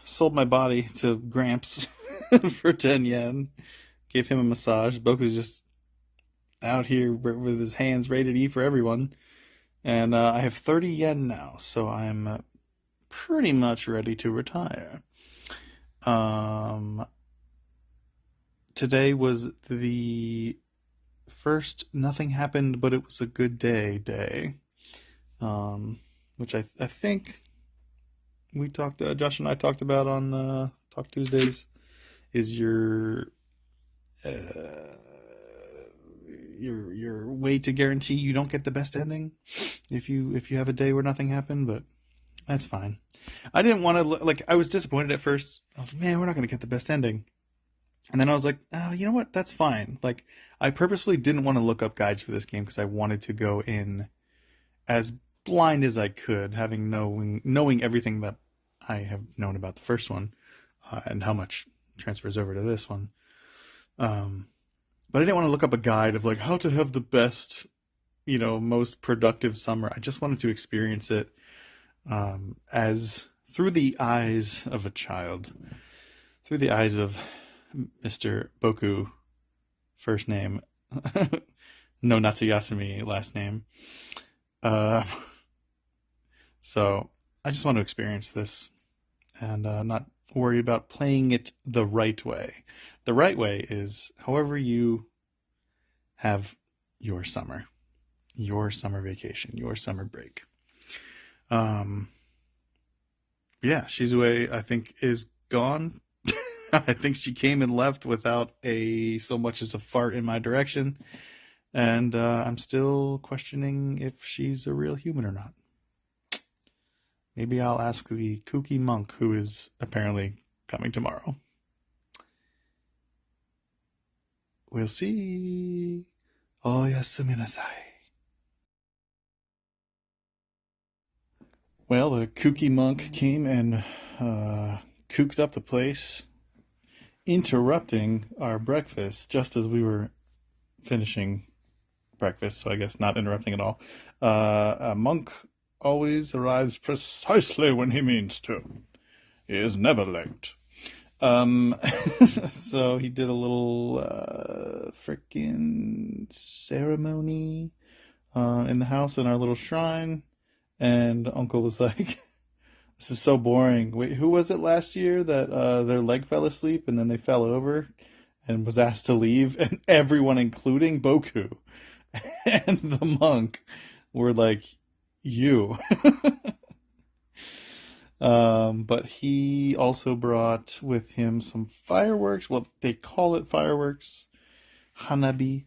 Sold my body to Gramps for 10 yen. Gave him a massage. Boku's just out here with his hands rated E for everyone. And I have 30 yen now, so I'm pretty much ready to retire. Today was the first nothing happened, but it was a good day. Which I think we talked, Josh and I talked about on Talk Tuesdays, is your way to guarantee you don't get the best ending if you have a day where nothing happened, but that's fine. I didn't want to, like, I was disappointed at first. I was like, man, we're not going to get the best ending. And then I was like, oh, you know what? That's fine. Like, I purposefully didn't want to look up guides for this game because I wanted to go in as blind as I could, having knowing everything that I have known about the first one, and how much transfers over to this one. But I didn't want to look up a guide of like how to have the best most productive summer. I just wanted to experience it as through the eyes of a child, through the eyes of Mr. Boku, first name, no Natsuyasumi, last name. So I just want to experience this and not worry about playing it the right way. The right way is however you have your summer vacation, your summer break. Yeah, Shizue, I think, is gone. I think she came and left without so much as a fart in my direction. And I'm still questioning if she's a real human or not. Maybe I'll ask the kooky monk who is apparently coming tomorrow. We'll see. Oh, yasumi nasai. Well, the kooky monk came and kooked up the place, interrupting our breakfast just as we were finishing breakfast, so I guess not interrupting at all. A monk always arrives precisely when he means to. He is never late. So he did a little frickin' ceremony in the house in our little shrine, and Uncle was like, "This is so boring. Wait, who was it last year that their leg fell asleep and then they fell over and was asked to leave?" And everyone, including Boku and the monk, were like, "You." But he also brought with him some fireworks. Well, they call it fireworks, hanabi,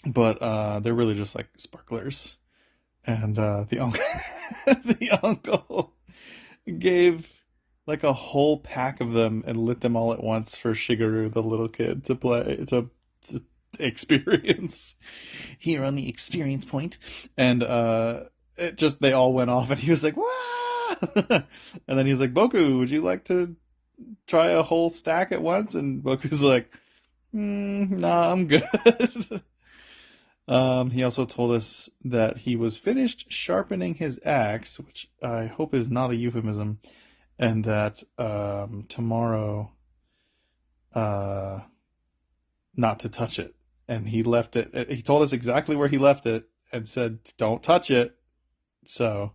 but they're really just like sparklers. And the uncle, the uncle gave like a whole pack of them and lit them all at once for Shigeru, the little kid, to play to experience here on the experience point. And they all went off, and he was like, "Wow!" And then he was like, "Boku, would you like to try a whole stack at once?" And Boku's like, "Nah, I'm good." He also told us that he was finished sharpening his axe, which I hope is not a euphemism, and that tomorrow not to touch it. And he left it. He told us exactly where he left it and said, "Don't touch it." So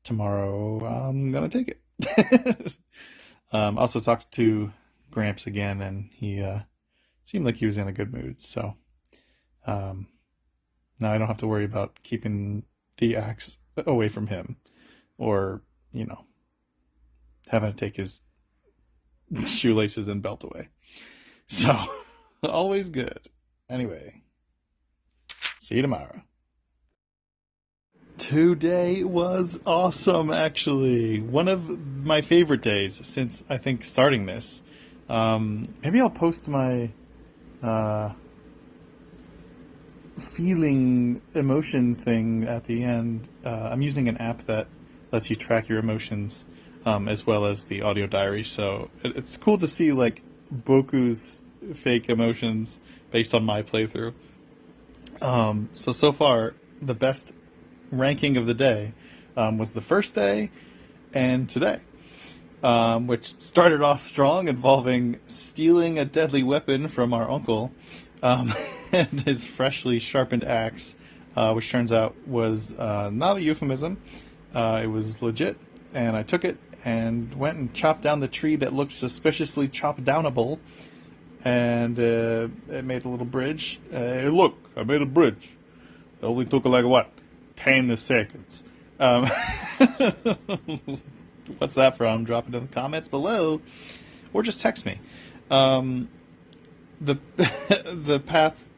tomorrow I'm gonna take it. Also talked to Gramps again, and he seemed like he was in a good mood. So now I don't have to worry about keeping the axe away from him, or having to take his shoelaces and belt away. So always good. Anyway, see you tomorrow. Today was awesome, actually. One of my favorite days since, I think, starting this. Maybe I'll post my feeling emotion thing at the end. I'm using an app that lets you track your emotions as well as the audio diary. So it's cool to see like Boku's fake emotions based on my playthrough. So far, the best ranking of the day was the first day and today, which started off strong, involving stealing a deadly weapon from our uncle and his freshly sharpened axe, which turns out was not a euphemism. It was legit, and I took it and went and chopped down the tree that looked suspiciously chop downable, and it made a little bridge. Hey, look, I made a bridge. It only took like, what, 10 seconds. What's that from? Drop it in the comments below, or just text me. The path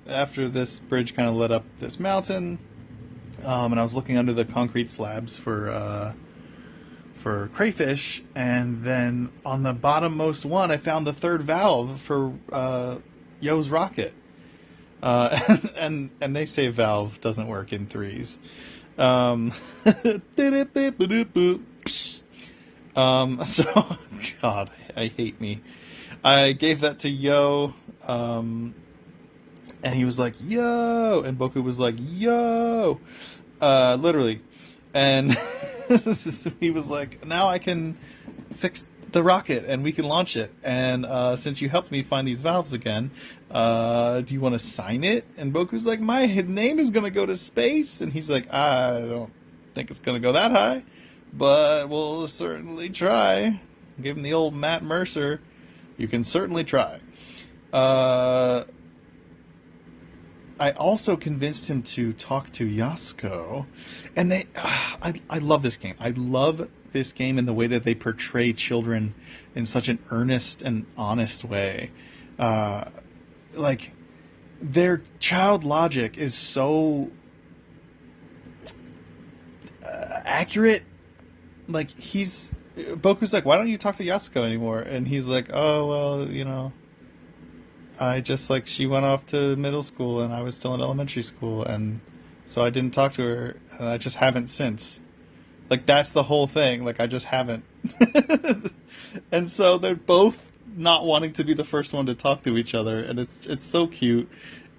after this bridge kind of led up this mountain, and I was looking under the concrete slabs for crayfish, and then on the bottommost one, I found the third valve for Yo's rocket. And they say valve doesn't work in threes. So God, I hate me. I gave that to Yo, And he was like, yo! And Boku was like, yo! Literally. And he was like, now I can fix the rocket and we can launch it. And since you helped me find these valves again, do you want to sign it? And Boku's like, my name is going to go to space. And he's like, I don't think it's going to go that high, but we'll certainly try. Give him the old Matt Mercer. You can certainly try. I also convinced him to talk to Yasuko, and I love this game. I love this game in the way that they portray children in such an earnest and honest way. Like, their child logic is so accurate. Like, Boku's like, why don't you talk to Yasuko anymore? And he's like, oh, well, you know, she went off to middle school and I was still in elementary school, and so I didn't talk to her, and I just haven't since. Like, that's the whole thing. Like, I just haven't. And so they're both not wanting to be the first one to talk to each other, and it's so cute.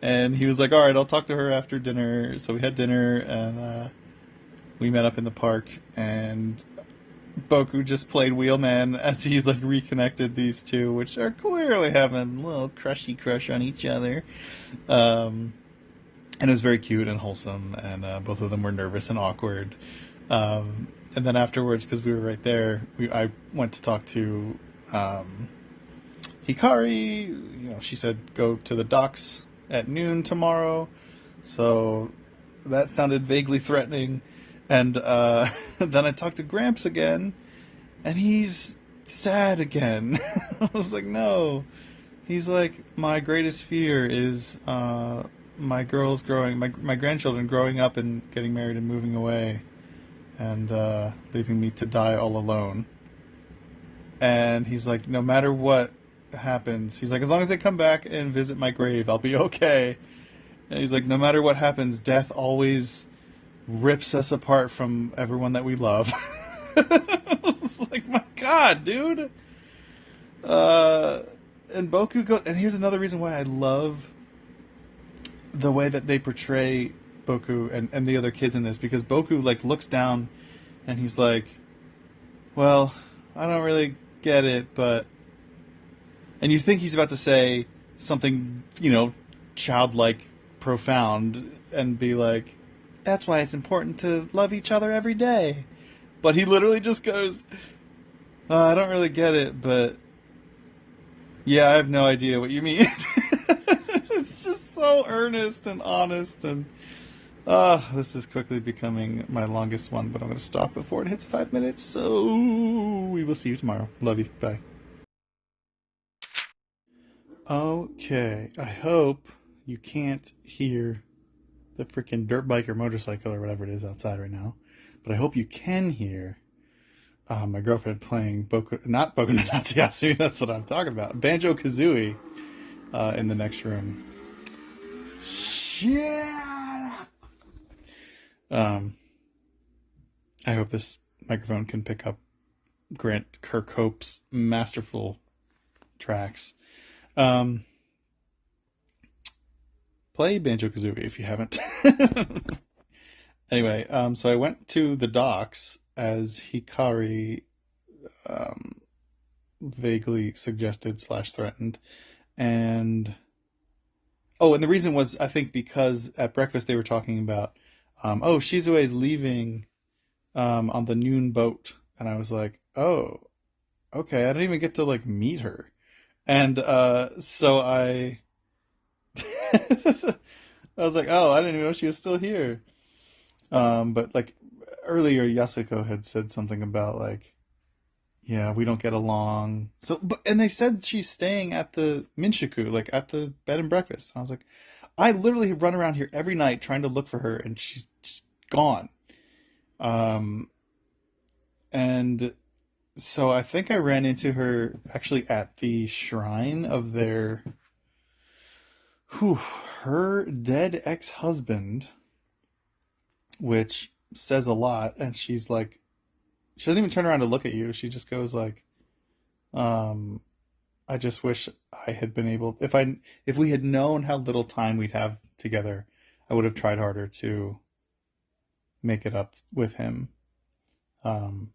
And he was like, all right, I'll talk to her after dinner. So we had dinner, and we met up in the park, and Boku just played Wheelman as he like reconnected these two, which are clearly having a little crushy crush on each other. And it was very cute and wholesome, and both of them were nervous and awkward. And then afterwards, because we were right there, I went to talk to Hikari. You know, she said go to the docks at noon tomorrow, so that sounded vaguely threatening. And then I talked to Gramps again, and he's sad again. I was like, no. He's like, my greatest fear is my grandchildren growing up and getting married and moving away, and leaving me to die all alone. And he's like, no matter what happens, he's like, as long as they come back and visit my grave, I'll be okay. And he's like, no matter what happens, death always rips us apart from everyone that we love. I was like, my God, dude. And Boku goes, and here's another reason why I love the way that they portray Boku and the other kids in this, because Boku like looks down and he's like, well, I don't really get it, but, and you think he's about to say something, you know, childlike, profound, and be like, that's why it's important to love each other every day. But he literally just goes, I don't really get it, but yeah, I have no idea what you mean. It's just so earnest and honest, and this is quickly becoming my longest one, but I'm going to stop before it hits 5 minutes, so we will see you tomorrow. Love you. Bye. Okay, I hope you can't hear the freaking dirt bike or motorcycle or whatever it is outside right now, but I hope you can hear my girlfriend playing not Boku no Natsuyasumi, that's what I'm talking about, Banjo-Kazooie in the next room. Shit! I hope this microphone can pick up Grant Kirkhope's masterful tracks. Play Banjo-Kazooie if you haven't. Anyway, so I went to the docks as Hikari vaguely suggested / threatened. And the reason was, I think, because at breakfast they were talking about, Shizue is leaving on the noon boat. And I was like, oh, okay, I didn't even get to, like, meet her. And so I was like, oh, I didn't even know she was still here. But, like, earlier Yasuko had said something about, like, yeah, we don't get along. And they said she's staying at the Minshiku, like, at the bed and breakfast. And I was like, I literally run around here every night trying to look for her, and she's just gone. And so I think I ran into her actually at the shrine of her dead ex-husband, which says a lot. And she's like, she doesn't even turn around to look at you. She just goes like, I just wish I had been able, if we had known how little time we'd have together, I would have tried harder to make it up with him, um,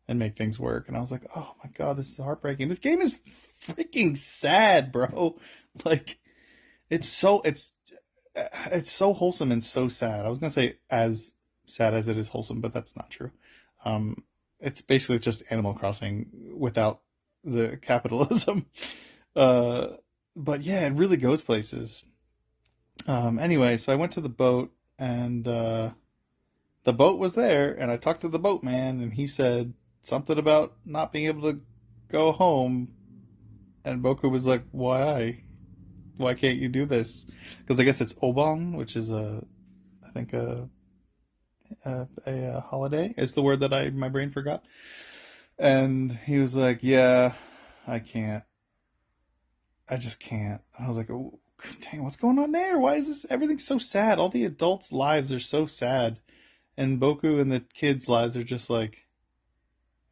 and make things work. And I was like, oh my God, this is heartbreaking. This game is freaking sad, bro. Like, it's so wholesome and so sad. I was gonna say as sad as it is wholesome, but that's not true. It's basically just Animal Crossing without the capitalism. Uh, but yeah, it really goes places. Anyway, so I went to the boat, and the boat was there, and I talked to the boatman, and he said something about not being able to go home. And Boku was like, "Why? Why can't you do this?" Because I guess it's Obon, which is I think a holiday is the word that my brain forgot. And he was like, "Yeah, I can't. I just can't." And I was like, "Oh, dang, what's going on there? Why is this everything so sad? All the adults' lives are so sad, and Boku and the kids' lives are just like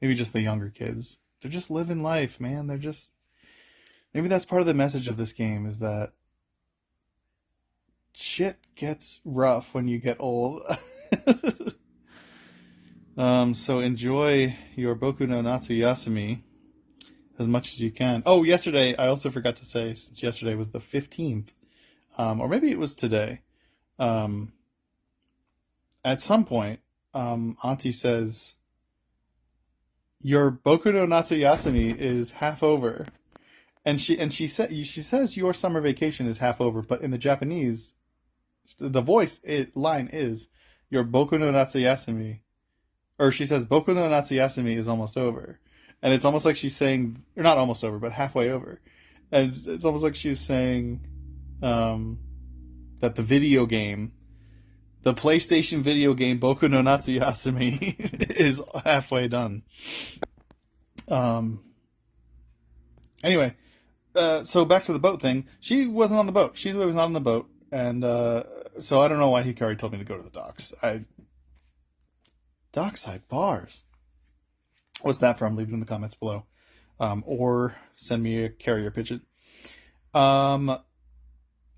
maybe just the younger kids. They're just living life, man. They're just maybe that's part of the message of this game is that shit gets rough when you get old." So enjoy your Boku no Natsuyasumi as much as you can. Oh, yesterday, I also forgot to say, since yesterday was the 15th, or maybe it was today, at some point, Auntie says, your Boku no Natsuyasumi is half over. And she says your summer vacation is half over, but in the Japanese, the line is, your Boku no Natsuyasumi, or she says Boku no Natsuyasumi is almost over. And it's almost like she's saying, or not almost over, but halfway over. And it's almost like she's saying that the video game, the PlayStation video game Boku no Natsuyasumi is halfway done. Anyway, so back to the boat thing. She wasn't on the boat. She was not on the boat. And so I don't know why Hikari told me to go to the docks. Dockside bars. What's that from? Leave it in the comments below. Or send me a carrier pigeon.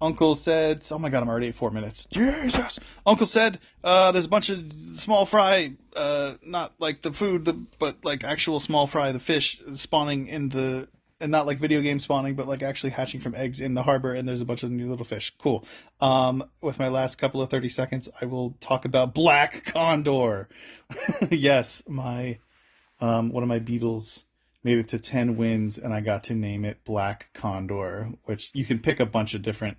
Uncle said, oh my God, I'm already at 4 minutes. Jesus. Uncle said, there's a bunch of small fry, not like the food, but like actual small fry, the fish spawning and not like video game spawning, but like actually hatching from eggs in the harbor, and there's a bunch of new little fish. Cool. With my last couple of 30 seconds, I will talk about Black Condor. Yes, one of my beetles made it to 10 wins, and I got to name it Black Condor, which you can pick a bunch of different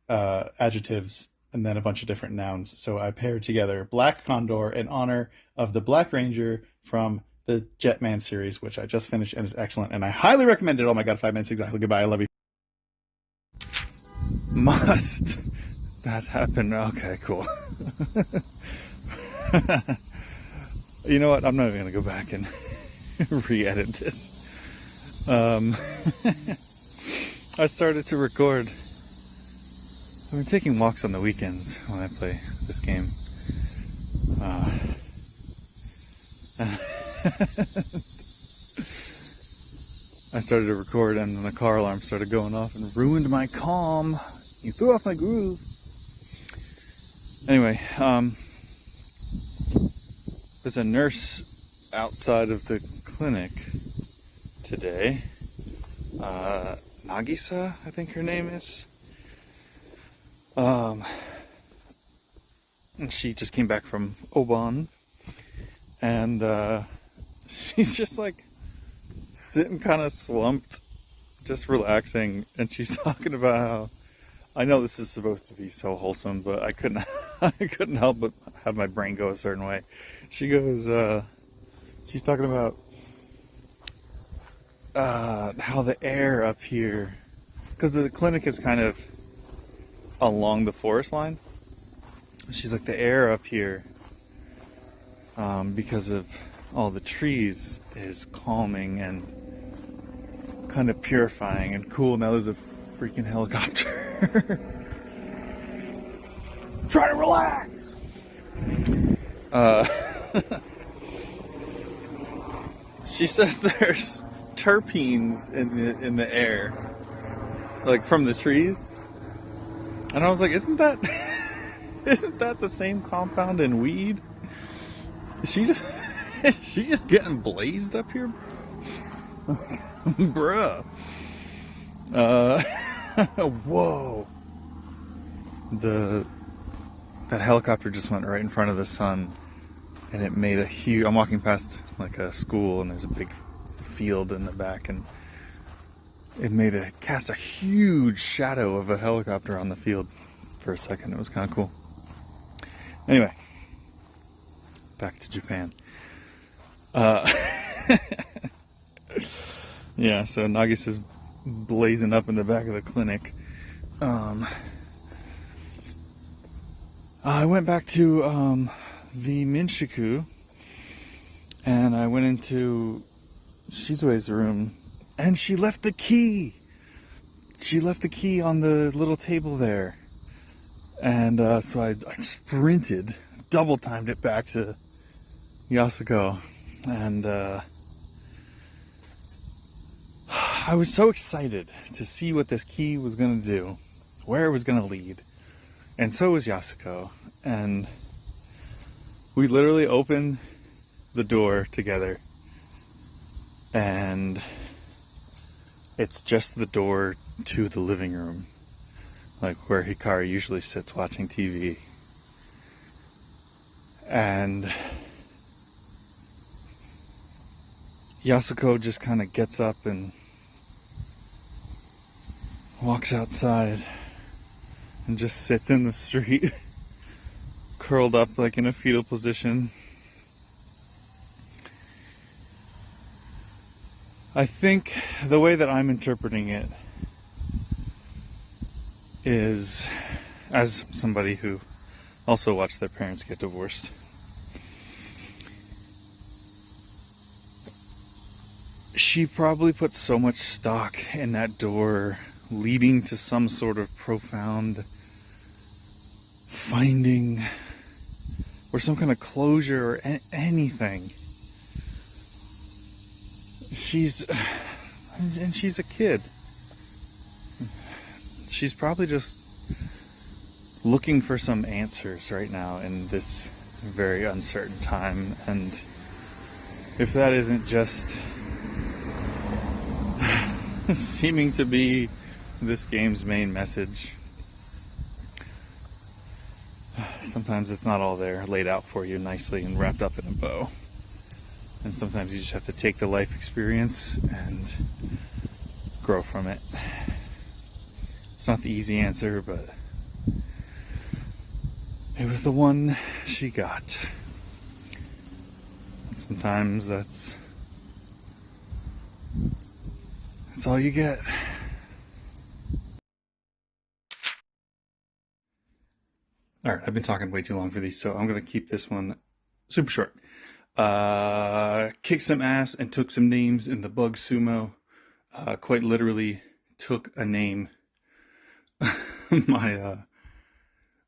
adjectives and then a bunch of different nouns. So I paired together Black Condor in honor of the Black Ranger from the Jetman series, which I just finished and is excellent, and I highly recommend it. Oh my God, 5 minutes exactly. Goodbye. I love you. Must that happen? Okay, cool. You know what? I'm not even going to go back and re-edit this. I started to record. I've been taking walks on the weekends when I play this game. I started to record, and then the car alarm started going off and ruined my calm. You threw off my groove. Anyway, there's a nurse outside of the clinic today. Nagisa, I think her name is. And she just came back from Oban, and she's just like sitting kind of slumped, just relaxing, and she's talking about how, I know this is supposed to be so wholesome, but I couldn't help but have my brain go a certain way. She goes, she's talking about how the air up here, because the clinic is kind of along the forest line. She's like, the air up here, because of all the trees, is calming and kind of purifying and cool. Now there's a freaking helicopter. Try to relax. She says there's terpenes in the air, like from the trees. And I was like, isn't that isn't that the same compound in weed? Is she just getting blazed up here, bruh? Whoa! That helicopter just went right in front of the sun, and it made a huge. I'm walking past like a school, and there's a big field in the back, and it cast a huge shadow of a helicopter on the field for a second. It was kind of cool. Anyway, back to Japan. Yeah, so Nagisa's blazing up in the back of the clinic. I went back to the Minshiku, and I went into Shizue's room, and she left the key. She left the key on the little table there. And so I sprinted, double timed it back to Yasuko, and I was so excited to see what this key was going to do, where it was going to lead, and so was Yasuko, and we literally opened the door together, and it's just the door to the living room, like where Hikari usually sits watching TV. And Yasuko just kind of gets up and walks outside and just sits in the street, curled up like in a fetal position. I think the way that I'm interpreting it is, as somebody who also watched their parents get divorced, she probably put so much stock in that door leading to some sort of profound finding or some kind of closure or anything. She's a kid. She's probably just looking for some answers right now in this very uncertain time, and if that isn't just seeming to be this game's main message, sometimes it's not all there laid out for you nicely and wrapped up in a bow, and sometimes you just have to take the life experience and grow from it. It's not the easy answer, but it was the one she got. Sometimes that's all you get. Alright, I've been talking way too long for these, so I'm going to keep this one super short. Kicked some ass and took some names in the bug sumo. Quite literally took a name.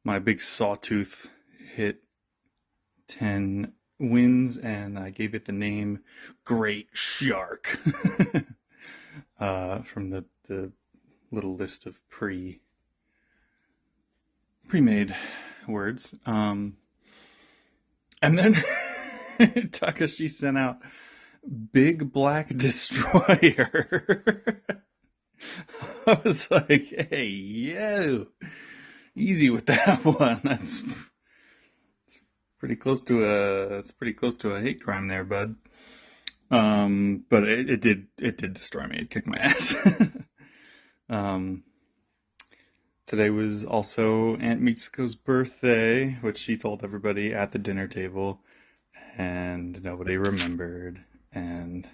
My big sawtooth hit 10 wins, and I gave it the name Great Shark from the little list of pre-made words. And then Takashi sent out Big Black Destroyer. I was like, hey, yo, easy with that one. That's pretty close to a hate crime there, bud. But it did destroy me. It kicked my ass. Today was also Aunt Mitsuko's birthday, which she told everybody at the dinner table, and nobody remembered, and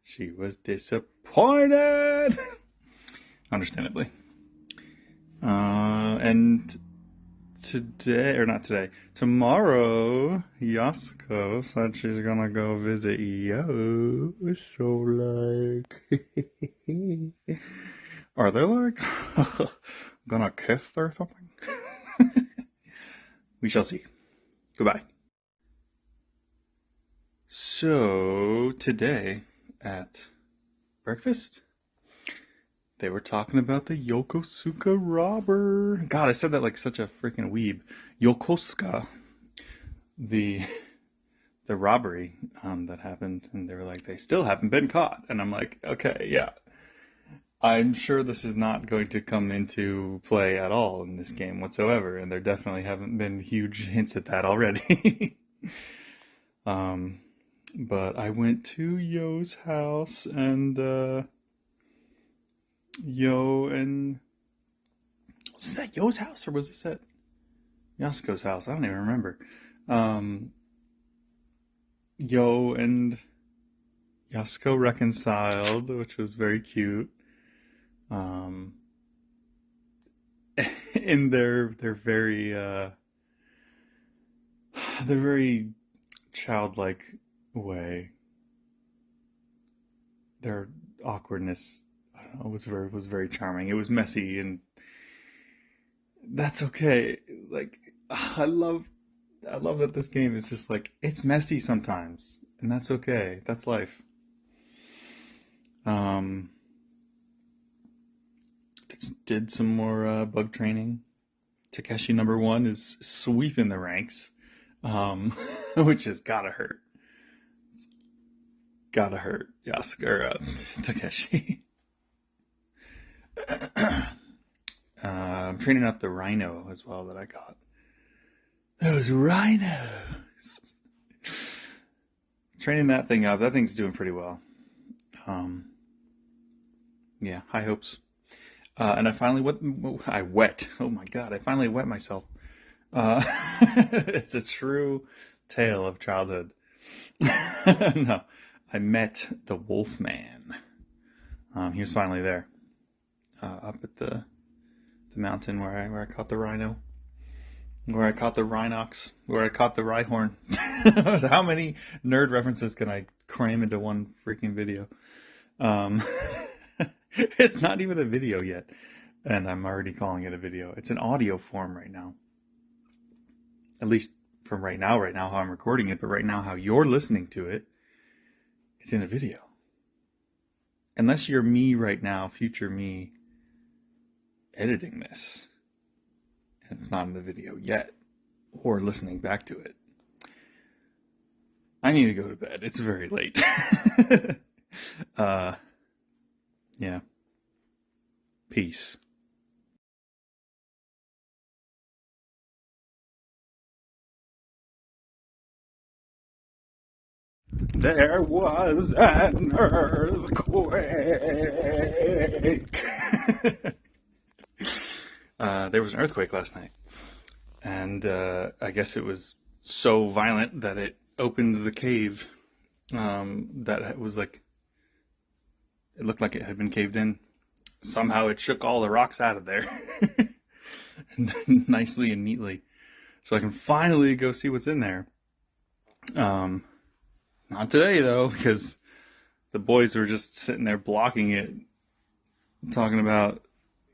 she was disappointed. Understandably. And tomorrow, Yasuko said she's gonna go visit Yo. So, like, are they, like, gonna kiss or something? We shall see. Goodbye. So, today at breakfast, they were talking about the Yokosuka robber. God, I said that like such a freaking weeb. Yokosuka, the the robbery that happened, and they were like, they still haven't been caught. And I'm like, okay, yeah. I'm sure this is not going to come into play at all in this game whatsoever, and there definitely haven't been huge hints at that already. But I went to Yo's house, and Yo and was that Yo's house or was this at Yasuko's house? I don't even remember. Yo and Yasuko reconciled, which was very cute. In their very childlike way. Their awkwardness, I don't know, was very charming. It was messy, and that's okay. Like I love that this game is just like it's messy sometimes, and that's okay. That's life. Did some more bug training. Takeshi number 1 is sweeping the ranks, which has gotta hurt. It's gotta hurt Yasuka or Takeshi. I'm training up the rhino as well that I got. Those rhinos. Training that thing up. That thing's doing pretty well. Yeah, high hopes. And I finally wet. Oh my god, I finally wet myself. It's a true tale of childhood. No, I met the Wolfman. He was finally there, up at the mountain where I caught the rhino, where I caught the rhinox, where I caught the rhyhorn. How many nerd references can I cram into one freaking video? It's not even a video yet, and I'm already calling it a video. It's an audio form right now. At least from right now how I'm recording it, but right now how you're listening to it, it's in a video. Unless you're me right now, future me, editing this, and it's not in the video yet, or listening back to it. I need to go to bed. It's very late. Yeah. Peace. There was an earthquake. There was an earthquake last night. And I guess it was so violent that it opened the cave. That it was like, it looked like it had been caved in. Somehow it shook all the rocks out of there. Nicely and neatly. So I can finally go see what's in there. Not today, though, because the boys were just sitting there blocking it, talking about,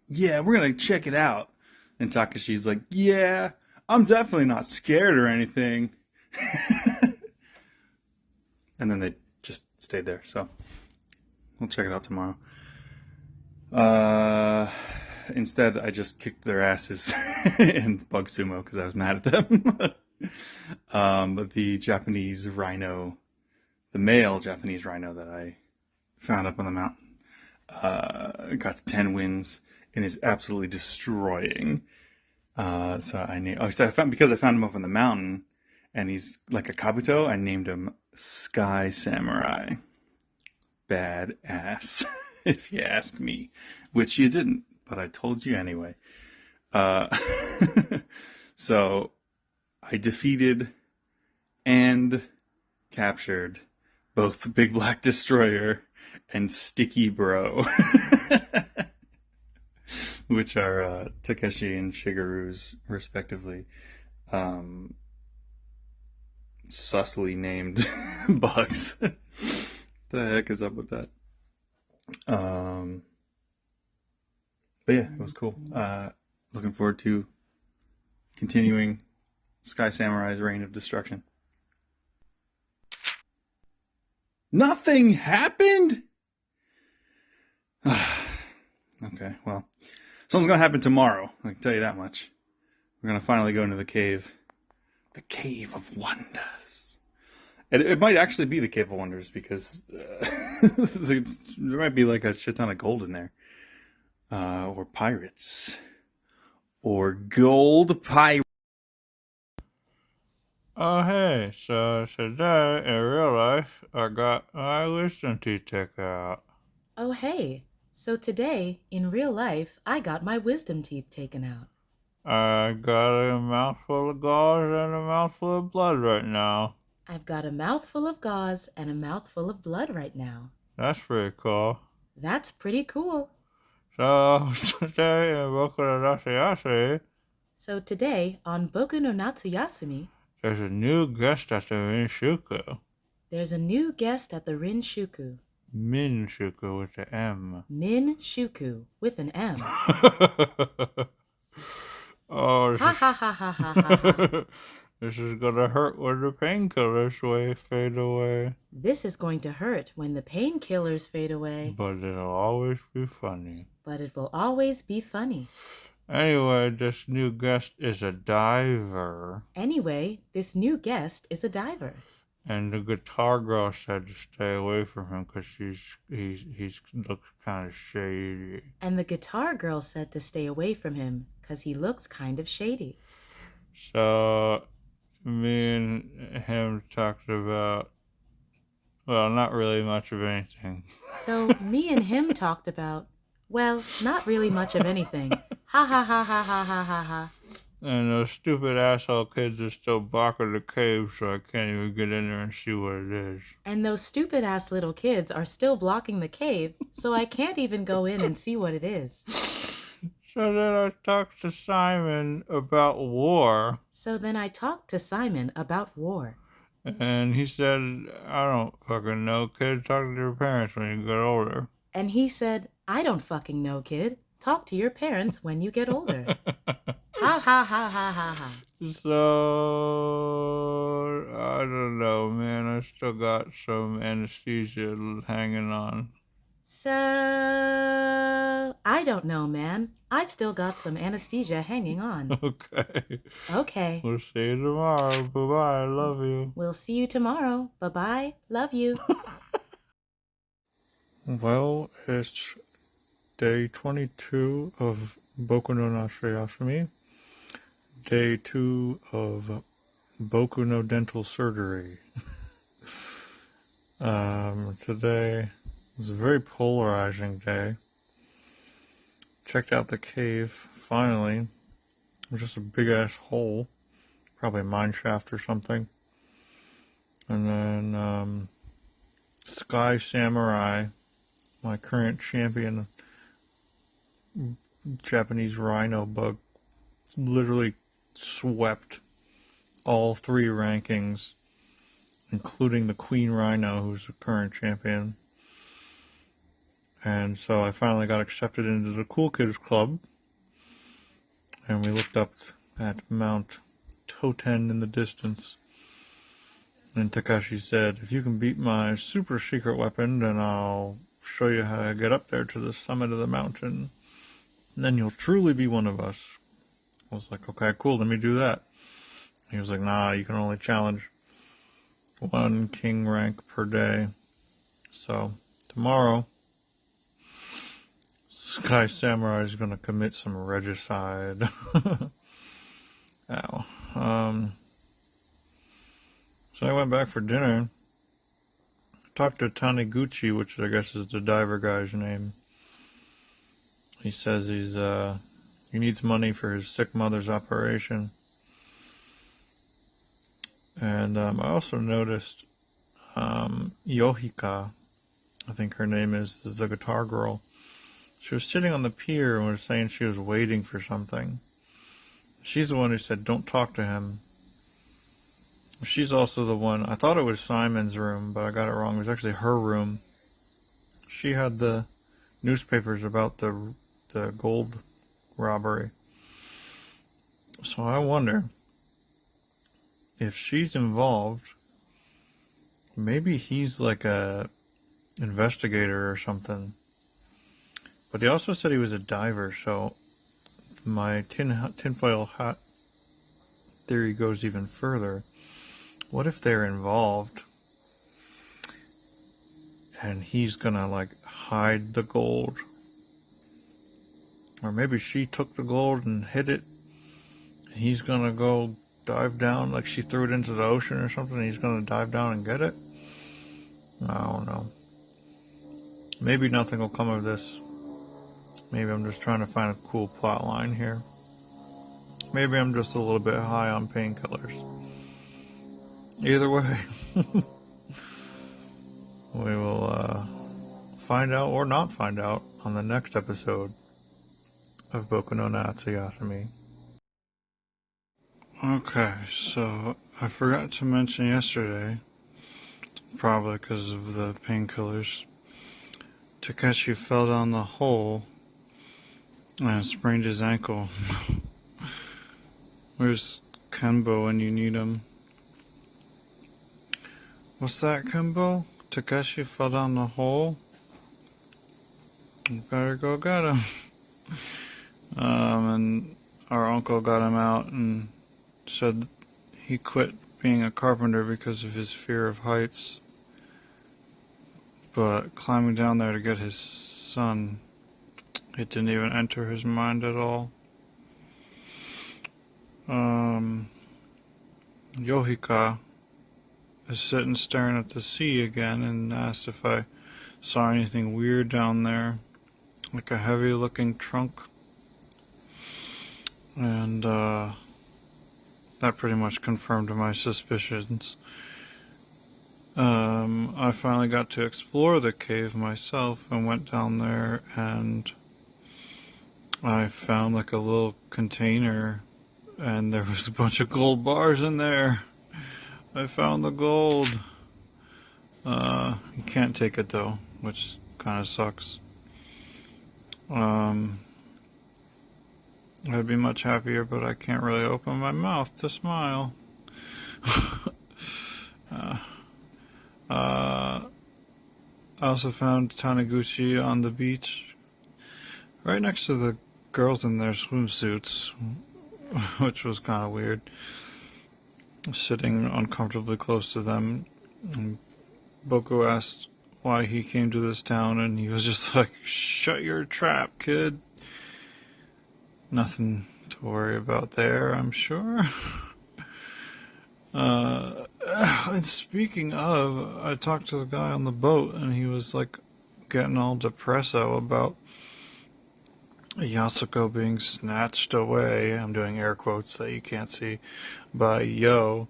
yeah, we're going to check it out. And Takashi's like, yeah, I'm definitely not scared or anything. And then they just stayed there, so we'll check it out tomorrow. Instead, I just kicked their asses in Bug Sumo because I was mad at them. But the Japanese rhino, the male Japanese rhino that I found up on the mountain, got 10 wins and is absolutely destroying. So I found him up on the mountain, and he's like a kabuto. I named him Sky Samurai. Badass, if you ask me, which you didn't, but I told you anyway. So I defeated and captured both Big Black Destroyer and Sticky Bro, which are Takeshi and Shigeru's respectively. Sussly named bugs. The heck is up with that? But yeah, it was cool. Looking forward to continuing Sky Samurai's reign of destruction. Nothing happened? Okay, well, something's gonna happen tomorrow. I can tell you that much. We're gonna finally go into the cave. The Cave of Wonders. It might actually be the Cave of Wonders because there might be like a shit ton of gold in there. Or pirates. Or gold pirates. Oh, hey, so today in real life, I got my wisdom teeth taken out. Oh, hey. So today, in real life, I got my wisdom teeth taken out. I got a mouthful of gauze and a mouthful of blood right now. I've got a mouthful of gauze and a mouthful of blood right now. That's pretty cool. That's pretty cool. So today in Boku no Natsuyasumi, So today, on Boku no Natsuyasumi, there's a new guest at the Minshuku. there's a new guest at the Rinshuku. Minshuku with the M. Min-shuku, with an M. Oh, Ha ha ha ha ha ha ha. this is gonna hurt when the painkillers fade away. This is going to hurt when the painkillers fade away, But it'll always be funny. but it will always be funny. Anyway, this new guest is a diver. Anyway, this new guest is a diver. And the guitar girl said to stay away from him because he's looks kind of shady. And the guitar girl said to stay away from him because he looks kind of shady. So me and him talked about, well, not really much of anything. So me and him talked about, well, not really much of anything. Ha ha ha ha ha ha ha ha. And those stupid asshole kids are still blocking the cave, so I can't even get in there and see what it is. And those stupid ass little kids are still blocking the cave, so I can't even go in and see what it is. So then I talked to Simon about war, So then I talked to Simon about war. and he said, I don't fucking know, kid, talk to your parents when you get older. And he said, I don't fucking know, kid. Talk to your parents when you get older. Ha ha ha ha ha ha. So, I don't know, man. I still got some anesthesia hanging on. So, I don't know, man. I've still got some anesthesia hanging on. Okay. Okay. We'll see you tomorrow. Bye-bye. I love you. We'll see you tomorrow. Bye-bye. Love you. Well, it's day 22 of Boku no Natsuyasumi. Day 2 of Boku no Dental Surgery. Today was a very polarizing day. Checked out the cave, finally. It was just a big ass hole. Probably a mine shaft or something. And then Sky Samurai, my current champion, Japanese rhino bug, literally swept all 3 rankings, including the Queen Rhino, who's the current champion. And so I finally got accepted into the Cool Kids Club, and we looked up at Mount Toten in the distance. And Takashi said, if you can beat my super secret weapon, then I'll show you how to get up there to the summit of the mountain. And then you'll truly be one of us. I was like, okay, cool, let me do that. He was like, nah, you can only challenge 1 king rank per day. So, tomorrow, Sky Samurai is going to commit some regicide. Ow. So I went back for dinner. Talked to Taniguchi, which I guess is the diver guy's name. He says he needs money for his sick mother's operation. And I also noticed Yohika, I think her name is the guitar girl. She was sitting on the pier and was saying she was waiting for something. She's the one who said, don't talk to him. She's also the one, I thought it was Simon's room, but I got it wrong. It was actually her room. She had the newspapers about the gold robbery. So I wonder if she's involved, maybe he's like a investigator or something. But he also said he was a diver, so my tinfoil hat theory goes even further. What if they're involved and he's gonna like hide the gold? Or maybe she took the gold and hid it. He's gonna go dive down, like she threw it into the ocean or something. He's gonna dive down and get it. I don't know. Maybe nothing will come of this. Maybe I'm just trying to find a cool plot line here. Maybe I'm just a little bit high on painkillers. Either way, we will find out or not find out on the next episode of Boku no Natsuyasumi. Okay, so I forgot to mention yesterday, probably because of the painkillers, Takeshi fell down the hole and sprained his ankle. Where's Kenbo when you need him? What's that, Kenbo? Takeshi fell down the hole? You better go get him. And our uncle got him out and said he quit being a carpenter because of his fear of heights. But climbing down there to get his son, it didn't even enter his mind at all. Yohika is sitting staring at the sea again and asked if I saw anything weird down there, like a heavy looking trunk. And that pretty much confirmed my suspicions. I finally got to explore the cave myself and went down there, and I found like a little container and there was a bunch of gold bars in there. I found the gold. You can't take it though, which kind of sucks. I'd be much happier, but I can't really open my mouth to smile. I also found Taniguchi on the beach, right next to the girls in their swimsuits, which was kind of weird. Sitting uncomfortably close to them. And Boku asked why he came to this town, and he was just like, "Shut your trap, kid." Nothing to worry about there, I'm sure. And speaking of, I talked to the guy on the boat, and he was like getting all depresso about Yasuko being snatched away. I'm doing air quotes that you can't see, by Yo.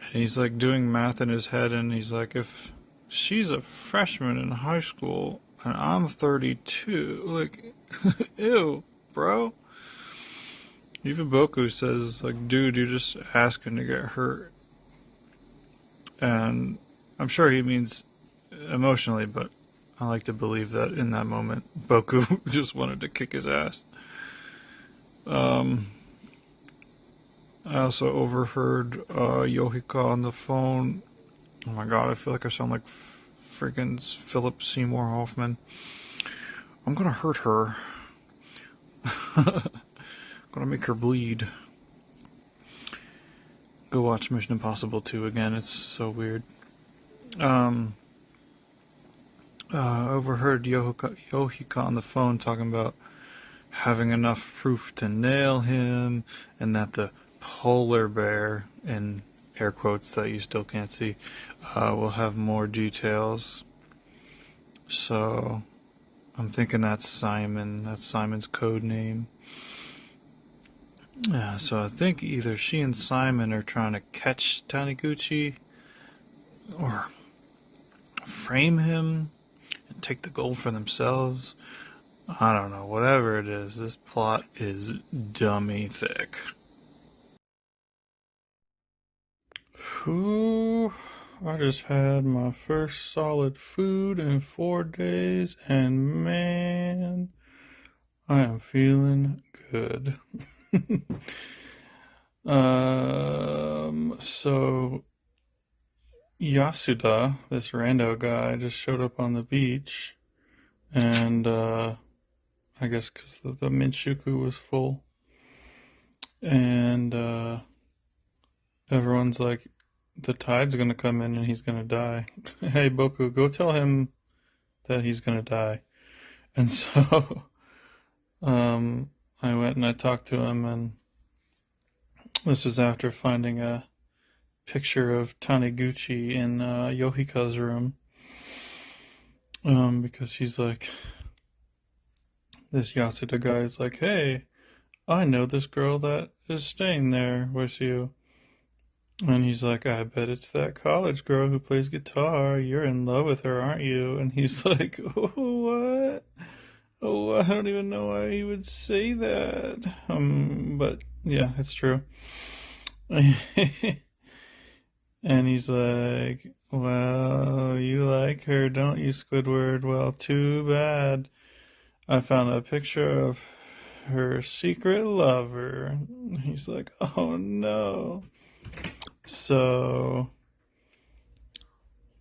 And he's like doing math in his head, and he's like, if she's a freshman in high school and I'm 32, like, ew, bro. Even Boku says, like, dude, you're just asking to get hurt. And I'm sure he means emotionally, but I like to believe that in that moment, Boku just wanted to kick his ass. I also overheard Yohika on the phone. Oh my god, I feel like I sound like freaking Philip Seymour Hoffman. I'm gonna hurt her. Gonna make her bleed. Go watch Mission Impossible 2 again, it's so weird. Overheard Yohika on the phone talking about having enough proof to nail him, and that the polar bear, in air quotes that you still can't see, will have more details. So I'm thinking that's Simon. That's Simon's code name. So I think either she and Simon are trying to catch Taniguchi or frame him and take the gold for themselves. I don't know. Whatever it is, this plot is dummy thick. Whew. I just had my first solid food in 4 days, and man, I am feeling good. So Yasuda, this rando guy, just showed up on the beach, and I guess because the Minshuku was full, and everyone's like, the tide's gonna come in and he's gonna die. Hey, Boku, go tell him that he's gonna die. And so, I went and I talked to him, and this was after finding a picture of Taniguchi in Yohika's room, because she's like, this Yasuda guy is like, hey, I know this girl that is staying there with you. And he's like, I bet it's that college girl who plays guitar. You're in love with her, aren't you? And he's like, oh, what? Oh, I don't even know why he would say that. But yeah, it's true. And he's like, well, you like her, don't you, Squidward? Well, too bad. I found a picture of her secret lover. He's like, oh no. So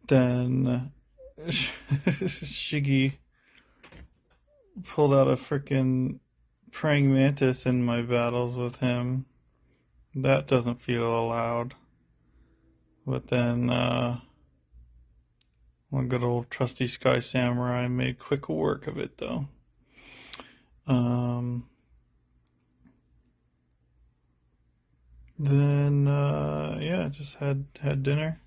then Shiggy pulled out a freaking praying mantis in my battles with him. That doesn't feel allowed. But then one good old trusty Sky Samurai made quick work of it, though. Then yeah, just had dinner,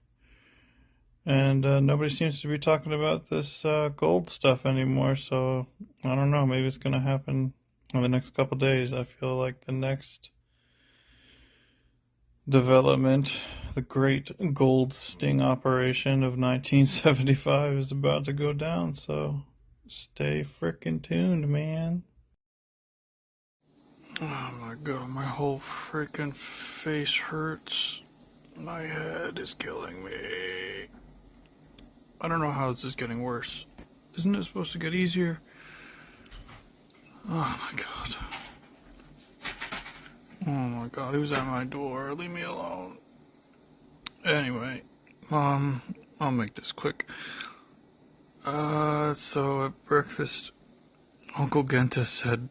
and nobody seems to be talking about this gold stuff anymore. So I don't know. Maybe it's gonna happen in the next couple days. I feel like the next development, the great gold sting operation of 1975, is about to go down. So stay frickin' tuned, man. Oh my god, my whole freaking face hurts. My head is killing me. I don't know how this is getting worse. Isn't it supposed to get easier? Oh my god. Oh my god, who's at my door? Leave me alone. Anyway, I'll make this quick. So at breakfast, Uncle Genta said,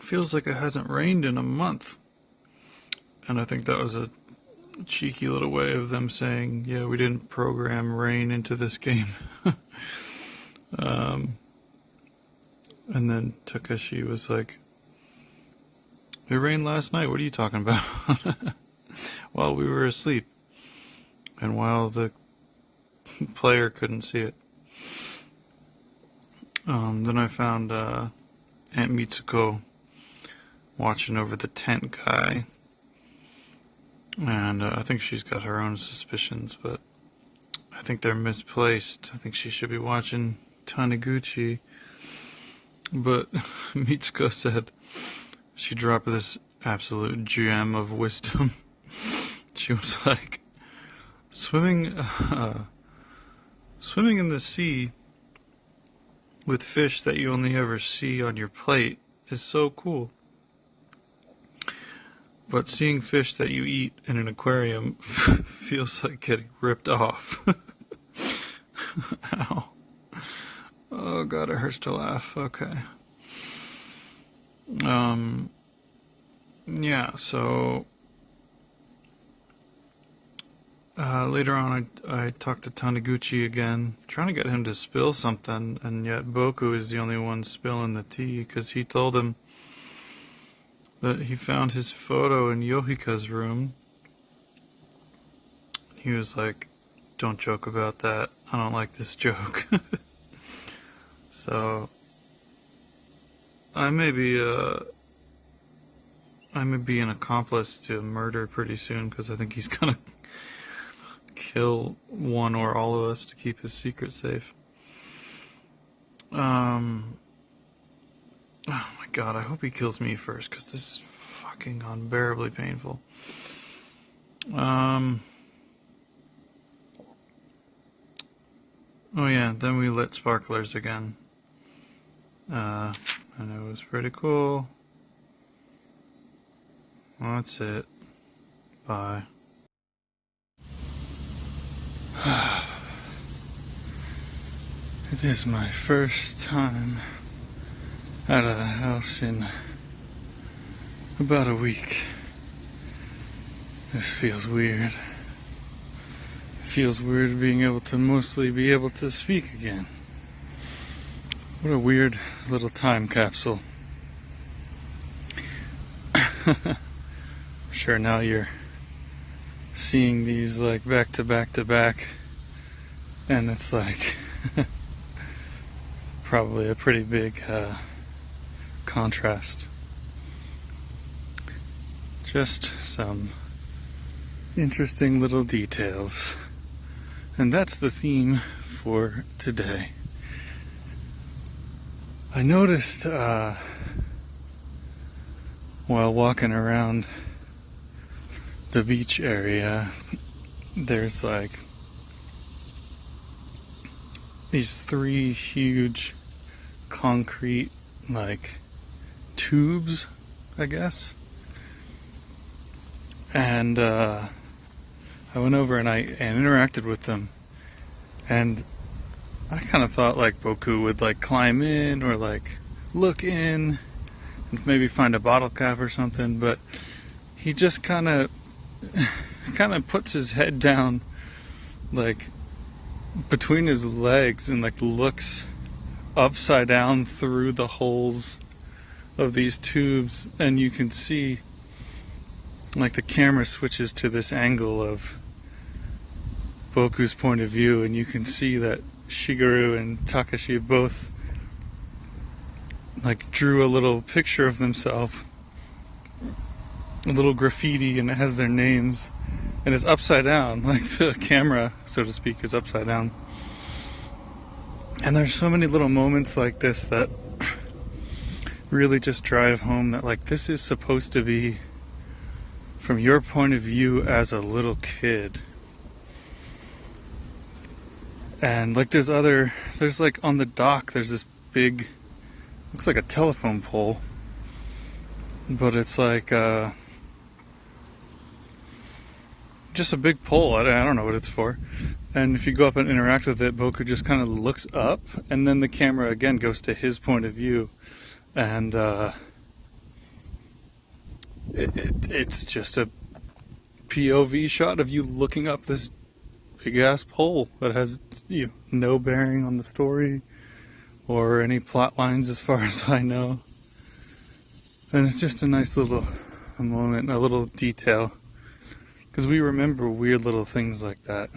feels like it hasn't rained in a month. And I think that was a cheeky little way of them saying, yeah, we didn't program rain into this game. And then Takeshi was like, it rained last night, what are you talking about? While we were asleep. And while the player couldn't see it. Then I found Aunt Mitsuko watching over the tent guy. And I think she's got her own suspicions, but I think they're misplaced. I think she should be watching Taniguchi. But Mitsuko said she dropped this absolute gem of wisdom. She was like, swimming in the sea with fish that you only ever see on your plate is so cool. But seeing fish that you eat in an aquarium feels like getting ripped off. Ow. Oh god, it hurts to laugh. Okay. Yeah, so later on I talked to Taniguchi again, trying to get him to spill something, and yet Boku is the only one spilling the tea, because he told him that he found his photo in Yohika's room. He was like, don't joke about that, I don't like this joke. So I may be an accomplice to murder pretty soon, because I think he's gonna kill one or all of us to keep his secret safe. Oh my god, I hope he kills me first, because this is fucking unbearably painful. Oh yeah, then we lit sparklers again. And it was pretty cool. Well, that's it. Bye. It is my first time out of the house in about a week. This feels weird. It feels weird being able to mostly be able to speak again. What a weird little time capsule. I'm sure now you're seeing these like back to back to back, and it's like probably a pretty big contrast. Just some interesting little details. And that's the theme for today. I noticed while walking around the beach area, there's like these 3 huge concrete like tubes, I guess. And I went over and I interacted with them, and I kind of thought like Boku would like climb in or like look in and maybe find a bottle cap or something, but he just kind of puts his head down like between his legs and like looks upside down through the holes of these tubes, and you can see like the camera switches to this angle of Boku's point of view, and you can see that Shigeru and Takashi both like drew a little picture of themselves, a little graffiti, and it has their names, and it's upside down, like the camera, so to speak, is upside down. And there's so many little moments like this that really just drive home that like this is supposed to be from your point of view as a little kid. And like there's like on the dock there's this big, looks like a telephone pole, but it's like just a big pole. I don't know what it's for. And if you go up and interact with it, Boku just kind of looks up, and then the camera again goes to his point of view, and it's just a POV shot of you looking up this big ass pole that has no bearing on the story or any plot lines as far as I know. And it's just a nice little moment, a little detail, because we remember weird little things like that.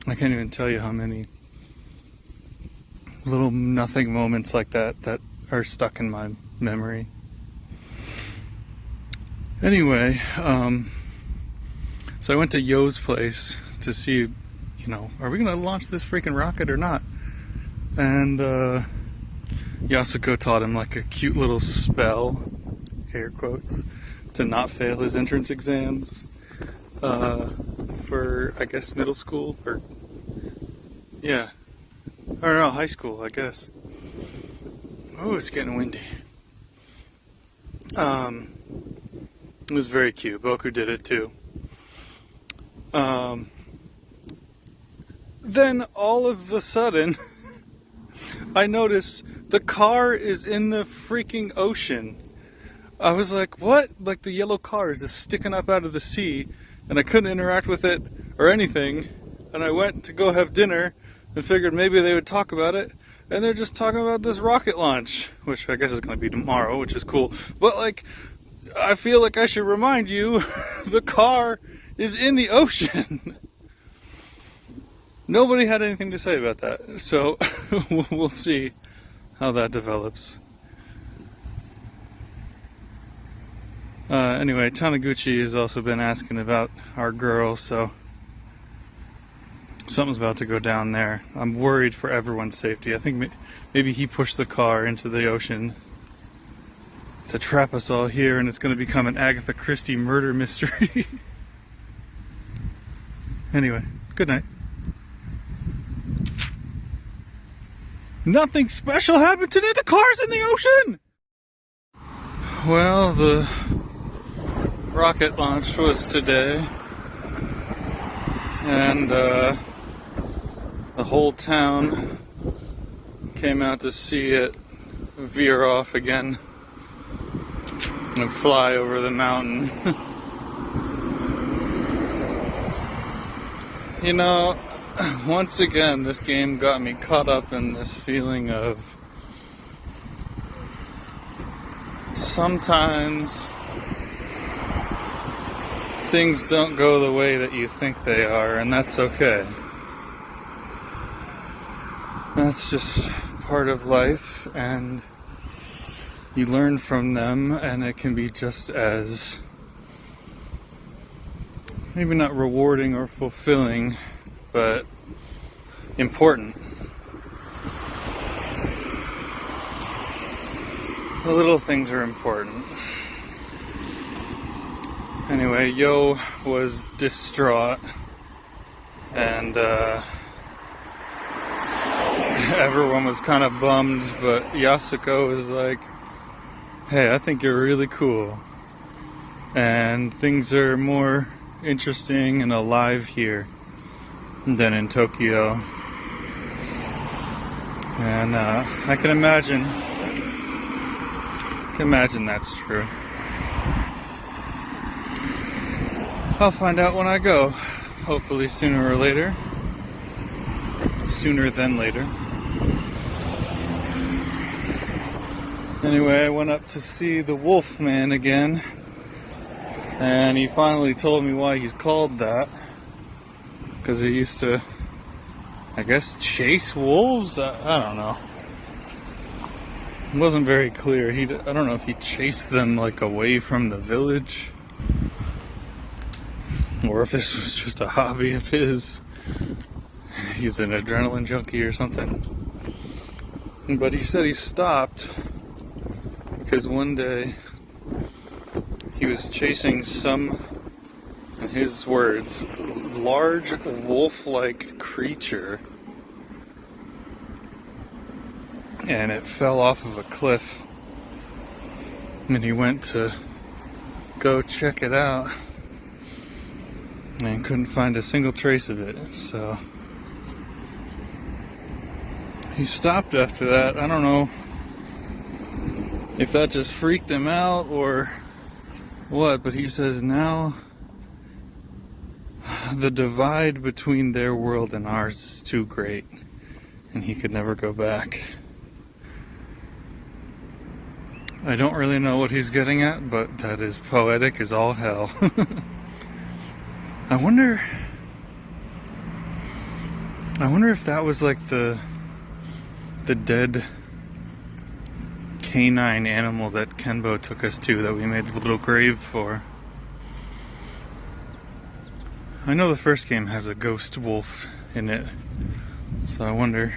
I can't even tell you how many little nothing moments like that are stuck in my memory. Anyway, so I went to Yo's place to see, are we going to launch this freaking rocket or not? And Yasuko taught him like a cute little spell, air quotes, to not fail his entrance exams for, I guess, middle school, or no, high school, I guess. Oh, it's getting windy. It was very cute. Boku did it too. Then all of a sudden, I noticed the car is in the freaking ocean. I was like, what? Like the yellow car is just sticking up out of the sea, and I couldn't interact with it or anything. And I went to go have dinner and figured maybe they would talk about it. And they're just talking about this rocket launch, which I guess is going to be tomorrow, which is cool. But like, I feel like I should remind you, the car is in the ocean. Nobody had anything to say about that, so we'll see how that develops. Anyway, Taniguchi has also been asking about our girl, so something's about to go down there. I'm worried for everyone's safety. I think maybe he pushed the car into the ocean to trap us all here, and it's going to become an Agatha Christie murder mystery. Anyway, good night. Nothing special happened today. The car's in the ocean. Well, the rocket launch was today, and the whole town Came out to see it veer off again and fly over the mountain. You know, once again, this game got me caught up in this feeling of sometimes things don't go the way that you think they are, and that's okay. That's just part of life, and you learn from them, and it can be just as maybe not rewarding or fulfilling, but important. The little things are important. Anyway, Yo was distraught, and everyone was kind of bummed, but Yasuko was like, hey, I think you're really cool, and things are more interesting and alive here than in Tokyo. And I can imagine that's true. I'll find out when I go, hopefully sooner or later. Sooner than later. Anyway, I went up to see the Wolfman again, and he finally told me why he's called that. Because he used to, I guess, chase wolves? I don't know. It wasn't very clear. I don't know if he chased them like away from the village, or if this was just a hobby of his. He's an adrenaline junkie or something. But he said he stopped because one day he was chasing some, in his words, large wolf-like creature, and it fell off of a cliff, and he went to go check it out and couldn't find a single trace of it. So he stopped after that. I don't know if that just freaked him out or what, but he says now the divide between their world and ours is too great, and he could never go back. I don't really know what he's getting at, but that is poetic as all hell. I wonder if that was like the dead canine animal that Kenbo took us to, that we made the little grave for. I know the first game has a ghost wolf in it, so I wonder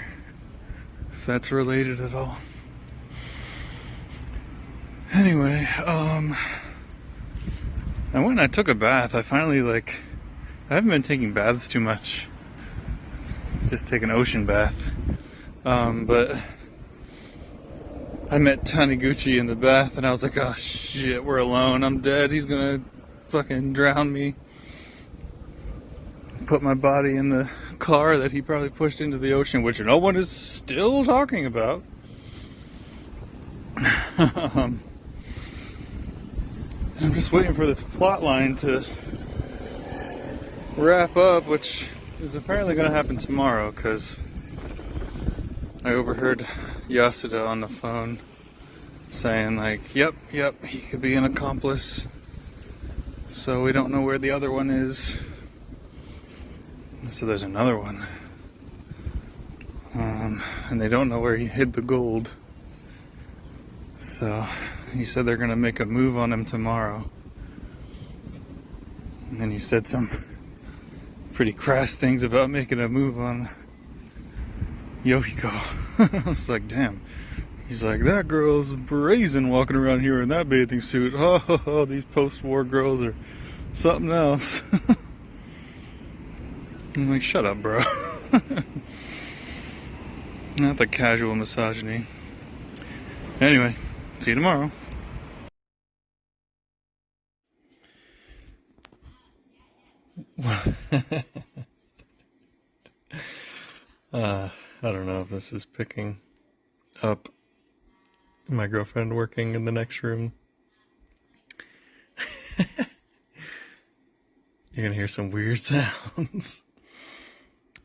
if that's related at all. Anyway, I went and I took a bath. I finally, I haven't been taking baths too much. Just take an ocean bath. But I met Taniguchi in the bath, and I was like, oh shit, we're alone. I'm dead. He's gonna fucking drown me. Put my body in the car that he probably pushed into the ocean, which no one is still talking about. I'm just waiting for this plot line to wrap up, which is apparently going to happen tomorrow, because I overheard Yasuda on the phone saying yep, he could be an accomplice, so we don't know where the other one is. So there's another one, and they don't know where he hid the gold. So he said they're going to make a move on him tomorrow. And then he said some pretty crass things about making a move on Yohiko. I was like, damn. He's like, that girl's brazen walking around here in that bathing suit. Oh, these post-war girls are something else. I'm like, shut up, bro. Not the casual misogyny. Anyway, see you tomorrow. I don't know if this is picking up. My girlfriend working in the next room. You're gonna hear some weird sounds.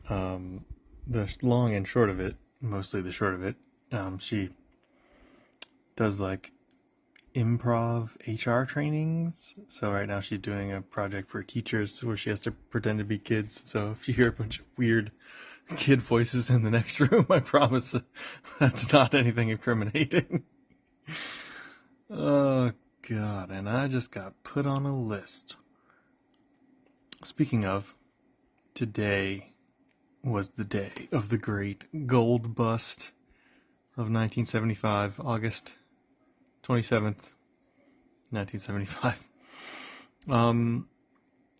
The long and short of it, mostly the short of it, she does like improv HR trainings. So right now she's doing a project for teachers where she has to pretend to be kids. So if you hear a bunch of weird kid voices in the next room, I promise that's not anything incriminating. Oh God, and I just got put on a list. Speaking of, today was the day of the great gold bust of 1975, August 27th, 1975. And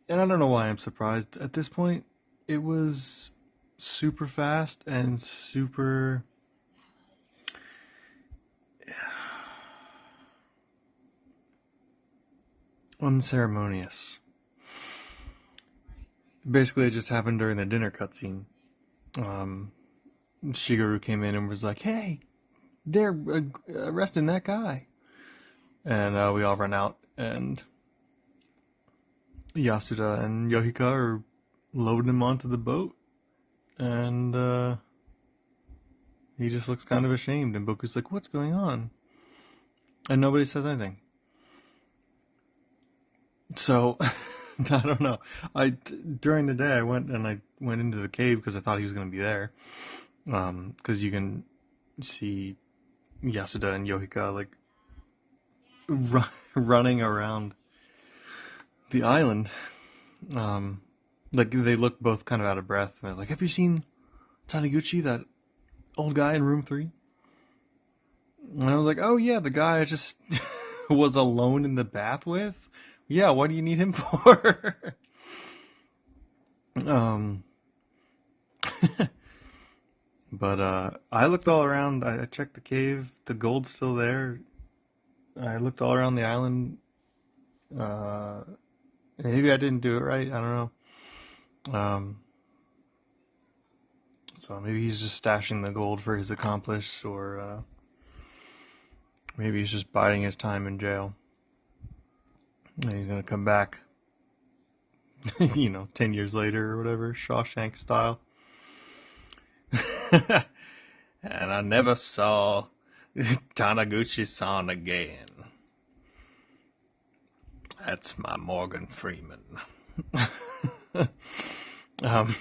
I don't know why I'm surprised at this point. It was super fast and super unceremonious. Basically, it just happened during the dinner cutscene. Shigeru came in and was like, "Hey, they're arresting that guy," and we all run out, and Yasuda and Yohika are loading him onto the boat, and he just looks kind of ashamed, and Boku's like, "What's going on?" And nobody says anything. So I don't know. During the day I went into the cave because I thought he was going to be there. Because you can see Yasuda and Yohika like running around the island. Like they look both kind of out of breath. And they're like, "Have you seen Taniguchi, that old guy in room 3?" And I was like, "Oh yeah, the guy I just was alone in the bath with. Yeah, what do you need him for?" But I looked all around. I checked the cave. The gold's still there. I looked all around the island. Maybe I didn't do it right. I don't know. So maybe he's just stashing the gold for his accomplice, or maybe he's just biding his time in jail. And he's gonna come back, 10 years later or whatever, Shawshank style. And I never saw Taniguchi-san again. That's my Morgan Freeman. I'm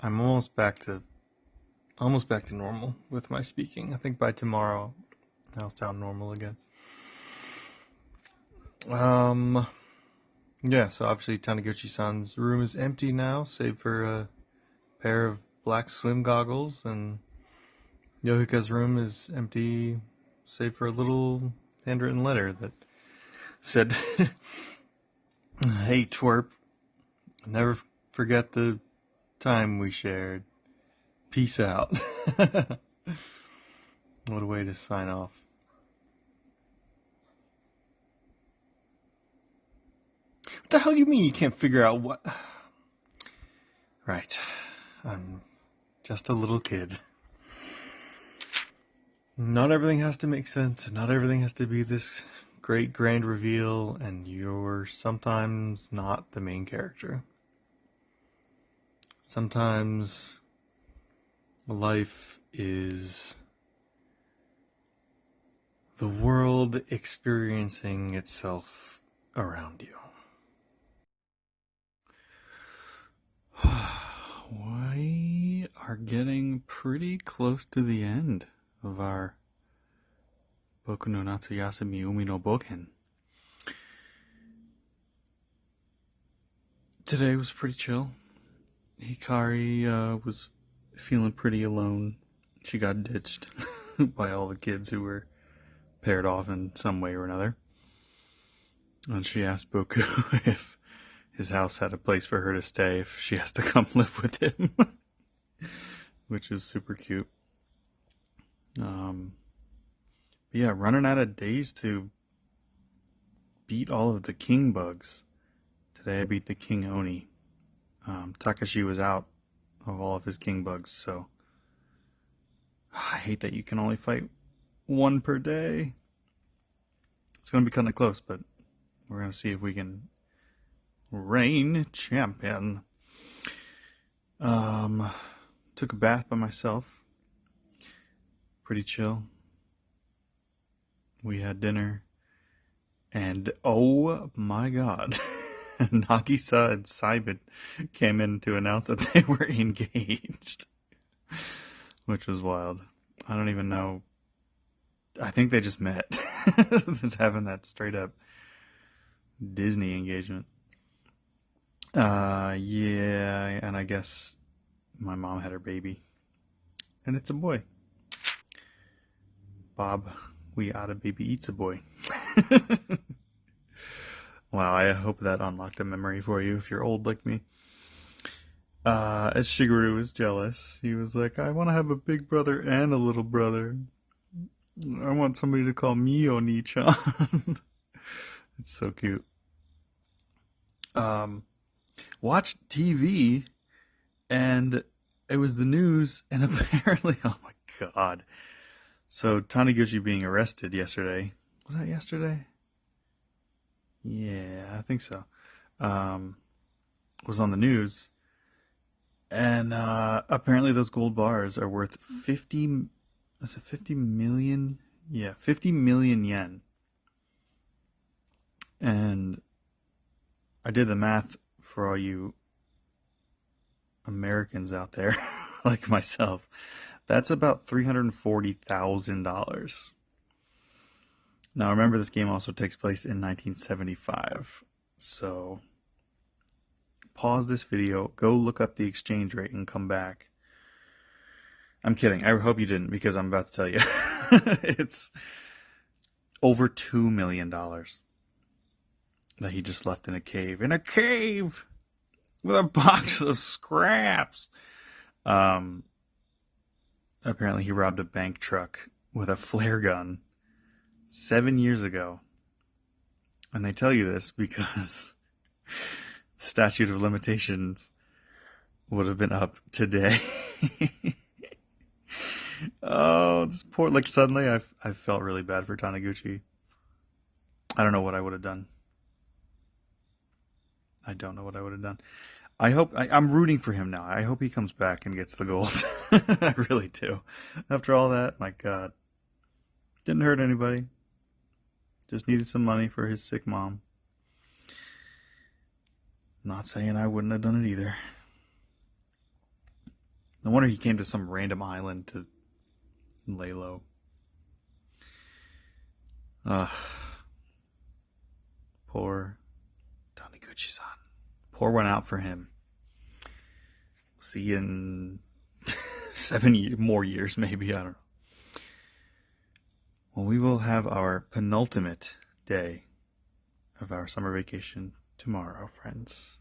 almost back to normal with my speaking. I think by tomorrow I'll sound normal again. Yeah, so obviously Taniguchi-san's room is empty now, save for a pair of black swim goggles, and Yohika's room is empty, save for a little handwritten letter that said, "Hey, twerp, never forget the time we shared. Peace out." What a way to sign off. What the hell do you mean you can't figure out what? Right. I'm just a little kid. Not everything has to make sense, and not everything has to be this great grand reveal, and you're sometimes not the main character. Sometimes life is the world experiencing itself around you. We are getting pretty close to the end of our Boku no Natsuyasumi Umi no Boken. Today was pretty chill. Hikari was feeling pretty alone. She got ditched by all the kids who were paired off in some way or another. And she asked Boku if his house had a place for her to stay if she has to come live with him. Which is super cute. Yeah, running out of days to beat all of the king bugs. Today I beat the king Oni. Takashi was out of all of his king bugs, so I hate that you can only fight one per day. It's going to be kind of close, but we're going to see if we can reign champion. Took a bath by myself. Pretty chill. We had dinner. And oh my god, Nagisa and Simon came in to announce that they were engaged. Which was wild. I don't even know. I think they just met. Just having that straight up Disney engagement. Yeah, and I guess my mom had her baby. And it's a boy. Bob, we oughta baby eats a boy. Wow, I hope that unlocked a memory for you if you're old like me. As Shigeru was jealous, he was like, I want to have a big brother and a little brother. I want somebody to call me Oni-chan. It's so cute. Watched TV, and it was the news, and apparently, oh my god. So, Taniguchi being arrested yesterday. Was that yesterday? Yeah, I think so. Was on the news. And apparently those gold bars are worth 50 million? Yeah, 50 million yen. And I did the math for all you Americans out there, like myself. That's about $340,000. Now remember, this game also takes place in 1975. So pause this video, go look up the exchange rate, and come back. I'm kidding. I hope you didn't, because I'm about to tell you. It's over $2 million that he just left in a cave. In a cave! With a box of scraps! Apparently he robbed a bank truck with a flare gun 7 years ago. And they tell you this because the statute of limitations would have been up today. Oh, this poor, like, suddenly I felt really bad for Taniguchi. I don't know what I would have done. I don't know what I would have done. I'm rooting for him now. I hope he comes back and gets the gold. I really do. After all that, my god. Didn't hurt anybody. Just needed some money for his sick mom. Not saying I wouldn't have done it either. No wonder he came to some random island to lay low. Poor Taniguchi-san. Pour one out for him. See you in 7 more years, maybe. I don't know. Well, we will have our penultimate day of our summer vacation tomorrow, friends.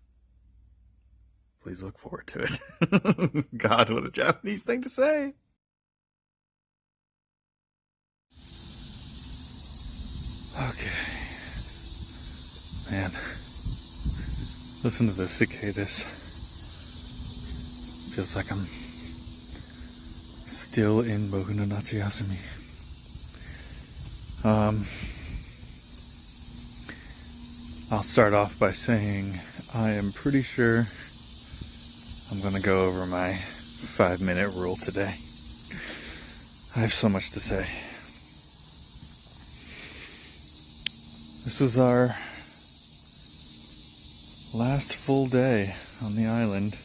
Please look forward to it. God, what a Japanese thing to say. Okay. Man. Listen to the cicadas. Feels like I'm still in Boku no Natsuyasumi. I'll start off by saying I am pretty sure I'm going to go over my 5-minute rule today. I have so much to say. This was our last full day on the island.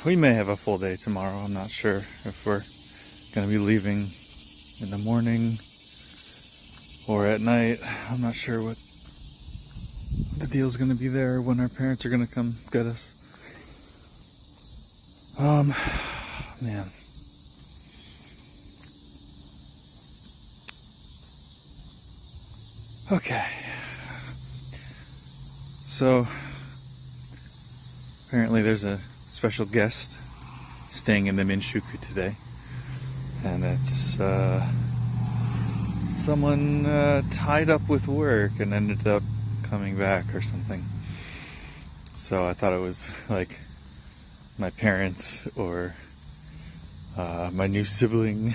We may have a full day tomorrow. I'm not sure if we're going to be leaving in the morning or at night. I'm not sure what the deal's going to be there, when our parents are going to come get us. Man. Okay. So, apparently there's a special guest staying in the Minshuku today. And it's someone tied up with work and ended up coming back or something. So I thought it was like my parents or my new sibling.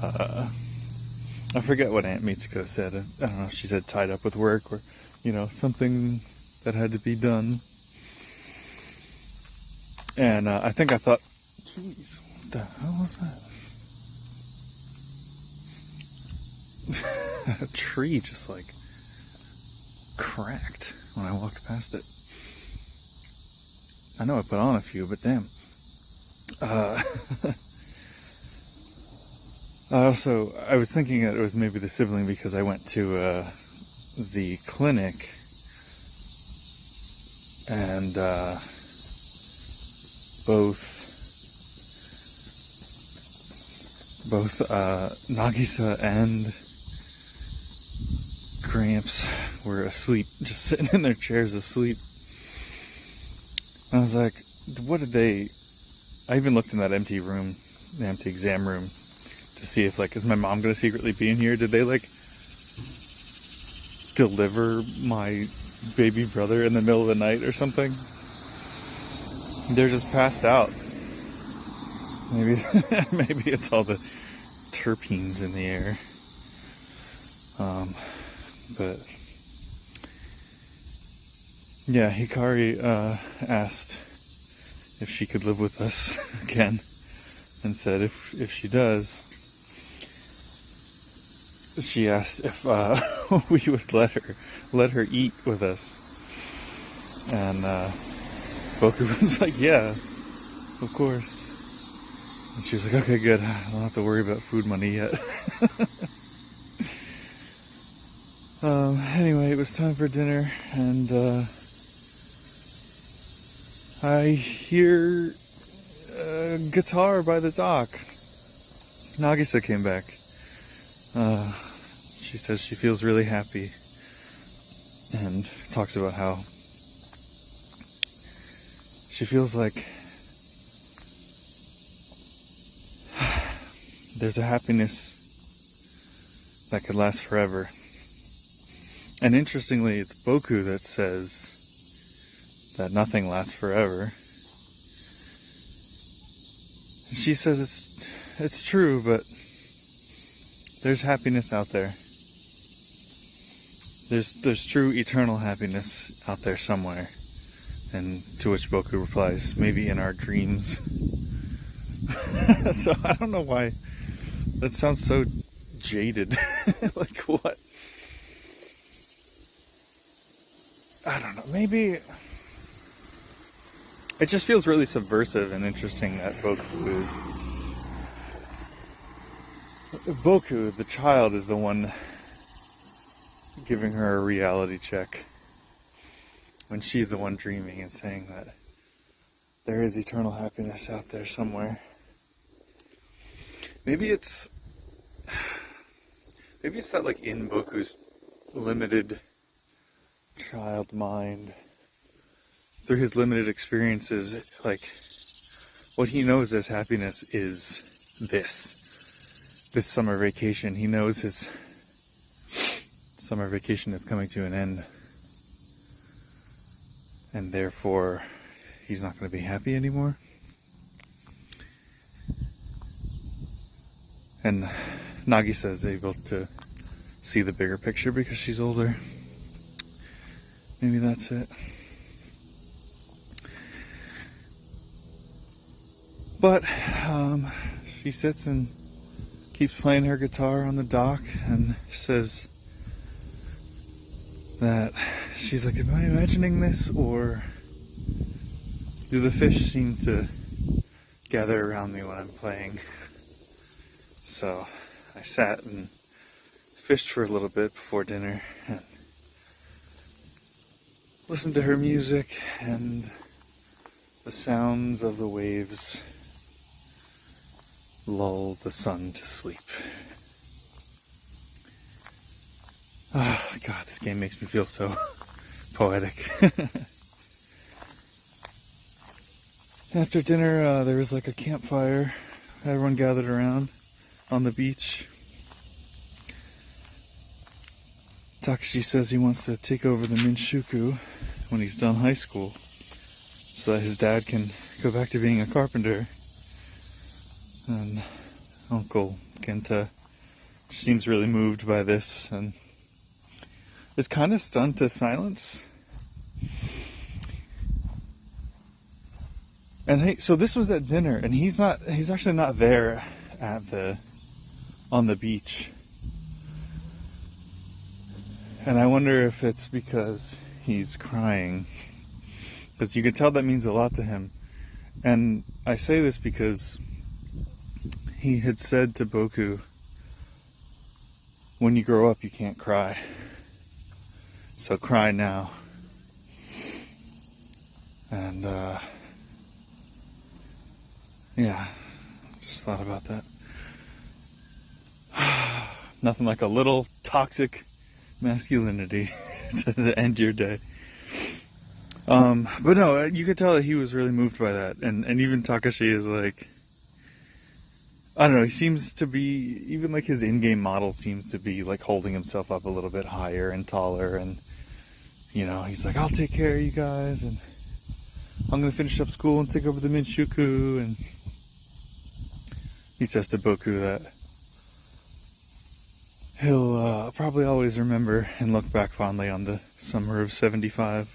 I forget what Aunt Mitsuko said. I don't know if she said tied up with work or, something that had to be done. And I think I thought, jeez, what the hell was that? A tree just like cracked when I walked past it. I know I put on a few, but damn. I was thinking that it was maybe the sibling because I went to the clinic and both Nagisa and Gramps were asleep, just sitting in their chairs asleep. I was like, what did they... I even looked in that empty room, the empty exam room, to see if, is my mom going to secretly be in here? Did they, deliver my baby brother in the middle of the night or something? They're just passed out. Maybe it's all the terpenes in the air. But yeah, Hikari asked if she could live with us again, and said if she does, she asked if we would let her eat with us, and Boku was like, yeah, of course. And she was like, okay, good, I don't have to worry about food money yet. Anyway, it was time for dinner, and I hear a guitar by the dock. Nagisa came back. She says she feels really happy, and talks about how she feels like there's a happiness that could last forever. And interestingly, it's Boku that says that nothing lasts forever. She says it's true, but there's happiness out there. There's true eternal happiness out there somewhere. And to which Boku replies, maybe in our dreams. So I don't know why that sounds so jaded. Like what? I don't know, maybe it just feels really subversive and interesting that Boku, the child, is the one giving her a reality check when she's the one dreaming and saying that there is eternal happiness out there somewhere. Maybe it's that in Boku's limited child mind, through his limited experiences, what he knows as happiness is this summer vacation. He knows his summer vacation is coming to an end, and therefore he's not going to be happy anymore. And Nagisa is able to see the bigger picture because she's older. Maybe that's it. But she sits and keeps playing her guitar on the dock and says that she's like, am I imagining this, or do the fish seem to gather around me when I'm playing? So I sat and fished for a little bit before dinner and listened to her music and the sounds of the waves lull the sun to sleep. Oh God, this game makes me feel so poetic. After dinner, there was a campfire. Everyone gathered around on the beach. Takashi says he wants to take over the Minshuku when he's done high school. so that his dad can go back to being a carpenter. And Uncle Kenta seems really moved by this and is kind of stunned to silence. And hey, so this was at dinner, and he's actually not there on the beach. And I wonder if it's because he's crying, because you can tell that means a lot to him. And I say this because he had said to Boku, when you grow up you can't cry, so cry now. And yeah, just thought about that. Nothing like a little toxic masculinity to end your day. But no, you could tell that he was really moved by that. And even Takashi is like, I don't know, he seems to be, even like his in-game model seems to be like holding himself up a little bit higher and taller. And, you know, he's like, I'll take care of you guys, and I'm going to finish up school and take over the Minshuku. And he says to Boku that he'll probably always remember and look back fondly on the summer of 75.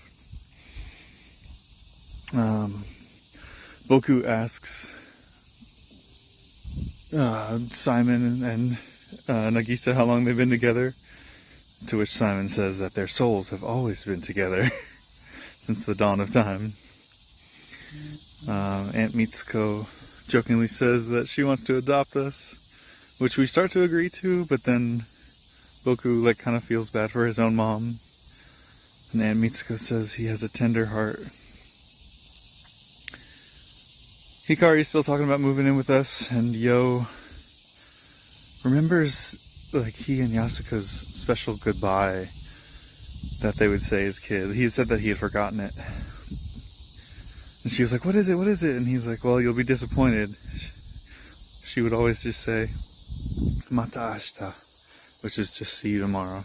Boku asks Simon and Nagisa how long they've been together, to which Simon says that their souls have always been together since the dawn of time. Aunt Mitsuko jokingly says that she wants to adopt us, which we start to agree to, but then Boku like kind of feels bad for his own mom, and Aunt Mitsuko says he has a tender heart. Hikari's still talking about moving in with us, and Yo remembers like he and Yasuka's special goodbye that they would say as kids. He had said that he had forgotten it. And she was like, what is it? What is it? And he's like, well, you'll be disappointed. She would always just say, Mata ashita, which is just see you tomorrow.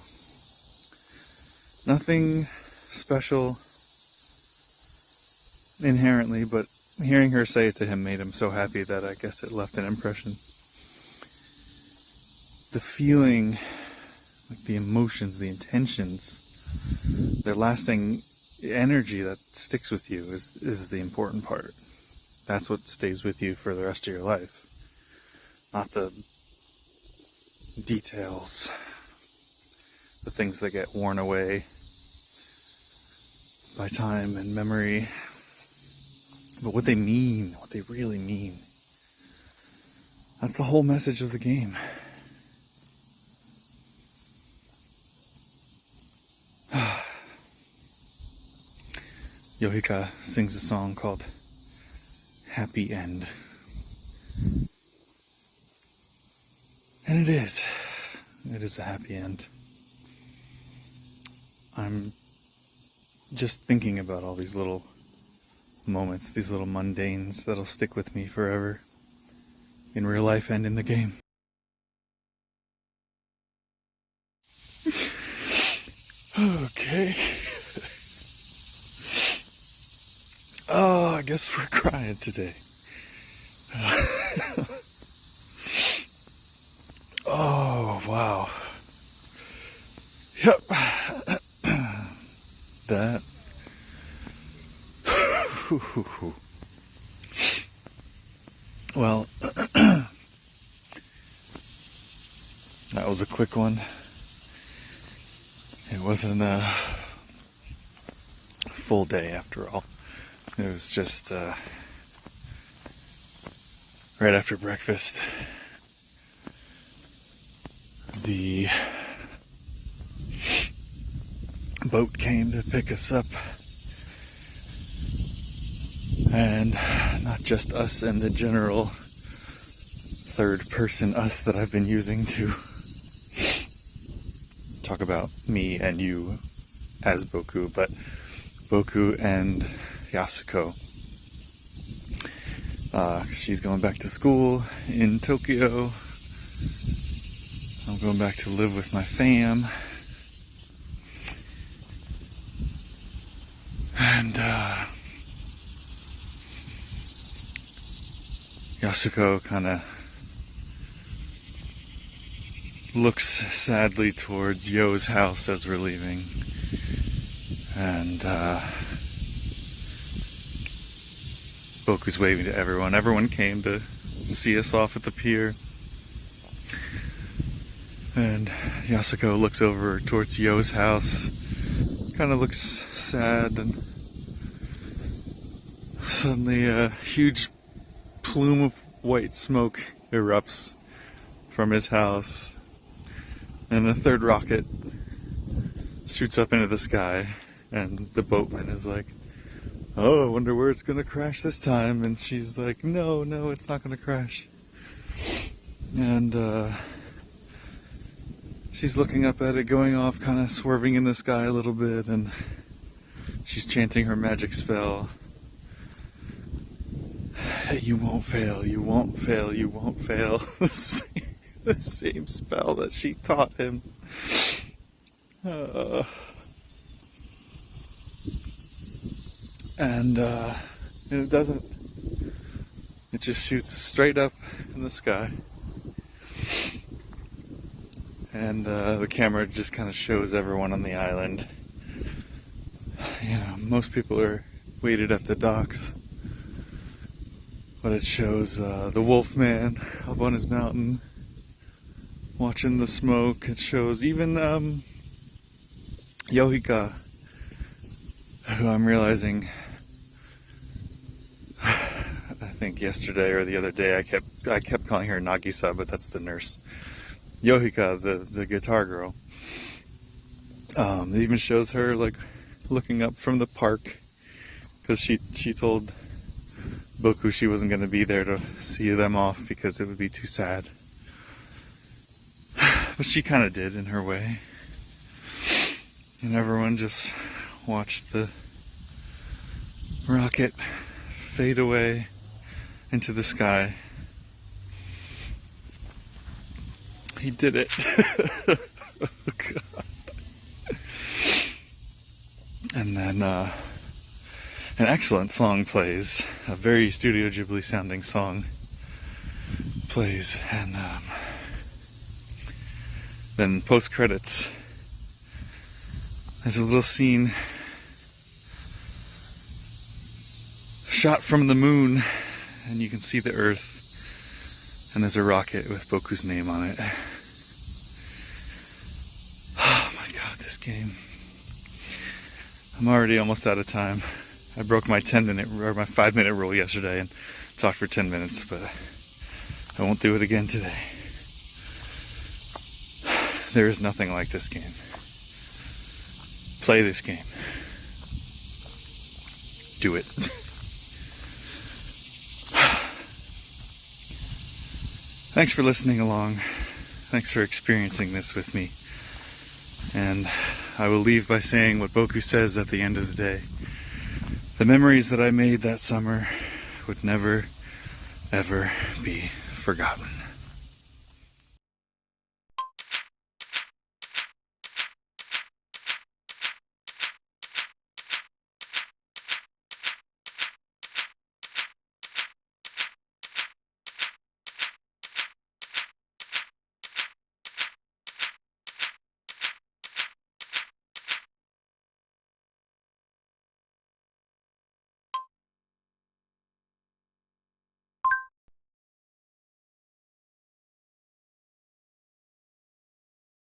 Nothing special inherently, but hearing her say it to him made him so happy that I guess it left an impression. The feeling, like the emotions, the intentions, their lasting energy that sticks with you is the important part. That's what stays with you for the rest of your life. Not the details, the things that get worn away by time and memory. But what they mean, what they really mean. That's the whole message of the game. Yohika sings a song called Happy End. And it is. It is a happy end. I'm just thinking about all these little moments, these little mundanes that'll stick with me forever, in real life and in the game. Okay. Oh, I guess we're crying today. Oh, wow. Yep. That. Well, that was a quick one. It wasn't a full day after all. It was just right after breakfast. The boat came to pick us up. And not just us and the general third person us that I've been using to talk about me and you as Boku, but Boku and Yasuko. She's going back to school in Tokyo. I'm going back to live with my fam. And Yasuko kind of looks sadly towards Yo's house as we're leaving. And Boku's waving to everyone. Everyone came to see us off at the pier. And Yasuko looks over towards Yo's house, kind of looks sad, and suddenly a huge plume of white smoke erupts from his house, and a third rocket shoots up into the sky, and the boatman is like, "Oh, I wonder where it's gonna crash this time," and she's like, no, it's not gonna crash. And she's looking up at it, going off, kind of swerving in the sky a little bit, and she's chanting her magic spell. You won't fail, you won't fail, you won't fail. The same spell that she taught him. And it doesn't. It just shoots straight up in the sky. And the camera just kind of shows everyone on the island. You know, most people are waited at the docks. But it shows the Wolfman up on his mountain, watching the smoke. It shows even Yohika, who I'm realizing, I think yesterday or the other day, I kept calling her Nagisa, but that's the nurse. Yohika, the guitar girl. It even shows her like looking up from the park, because she told Boku she wasn't going to be there to see them off because it would be too sad. But she kind of did in her way. And everyone just watched the rocket fade away into the sky. He did it. Oh, God. And then an excellent song plays, a very Studio Ghibli sounding song plays, and then post credits, there's a little scene shot from the moon, and you can see the Earth, and there's a rocket with Boku's name on it. Oh my God, this game. I'm already almost out of time. I broke my 5-minute rule yesterday and talked for 10 minutes, but I won't do it again today. There is nothing like this game. Play this game. Do it. Thanks for listening along. Thanks for experiencing this with me. And I will leave by saying what Boku says at the end of the day. The memories that I made that summer would never, ever be forgotten.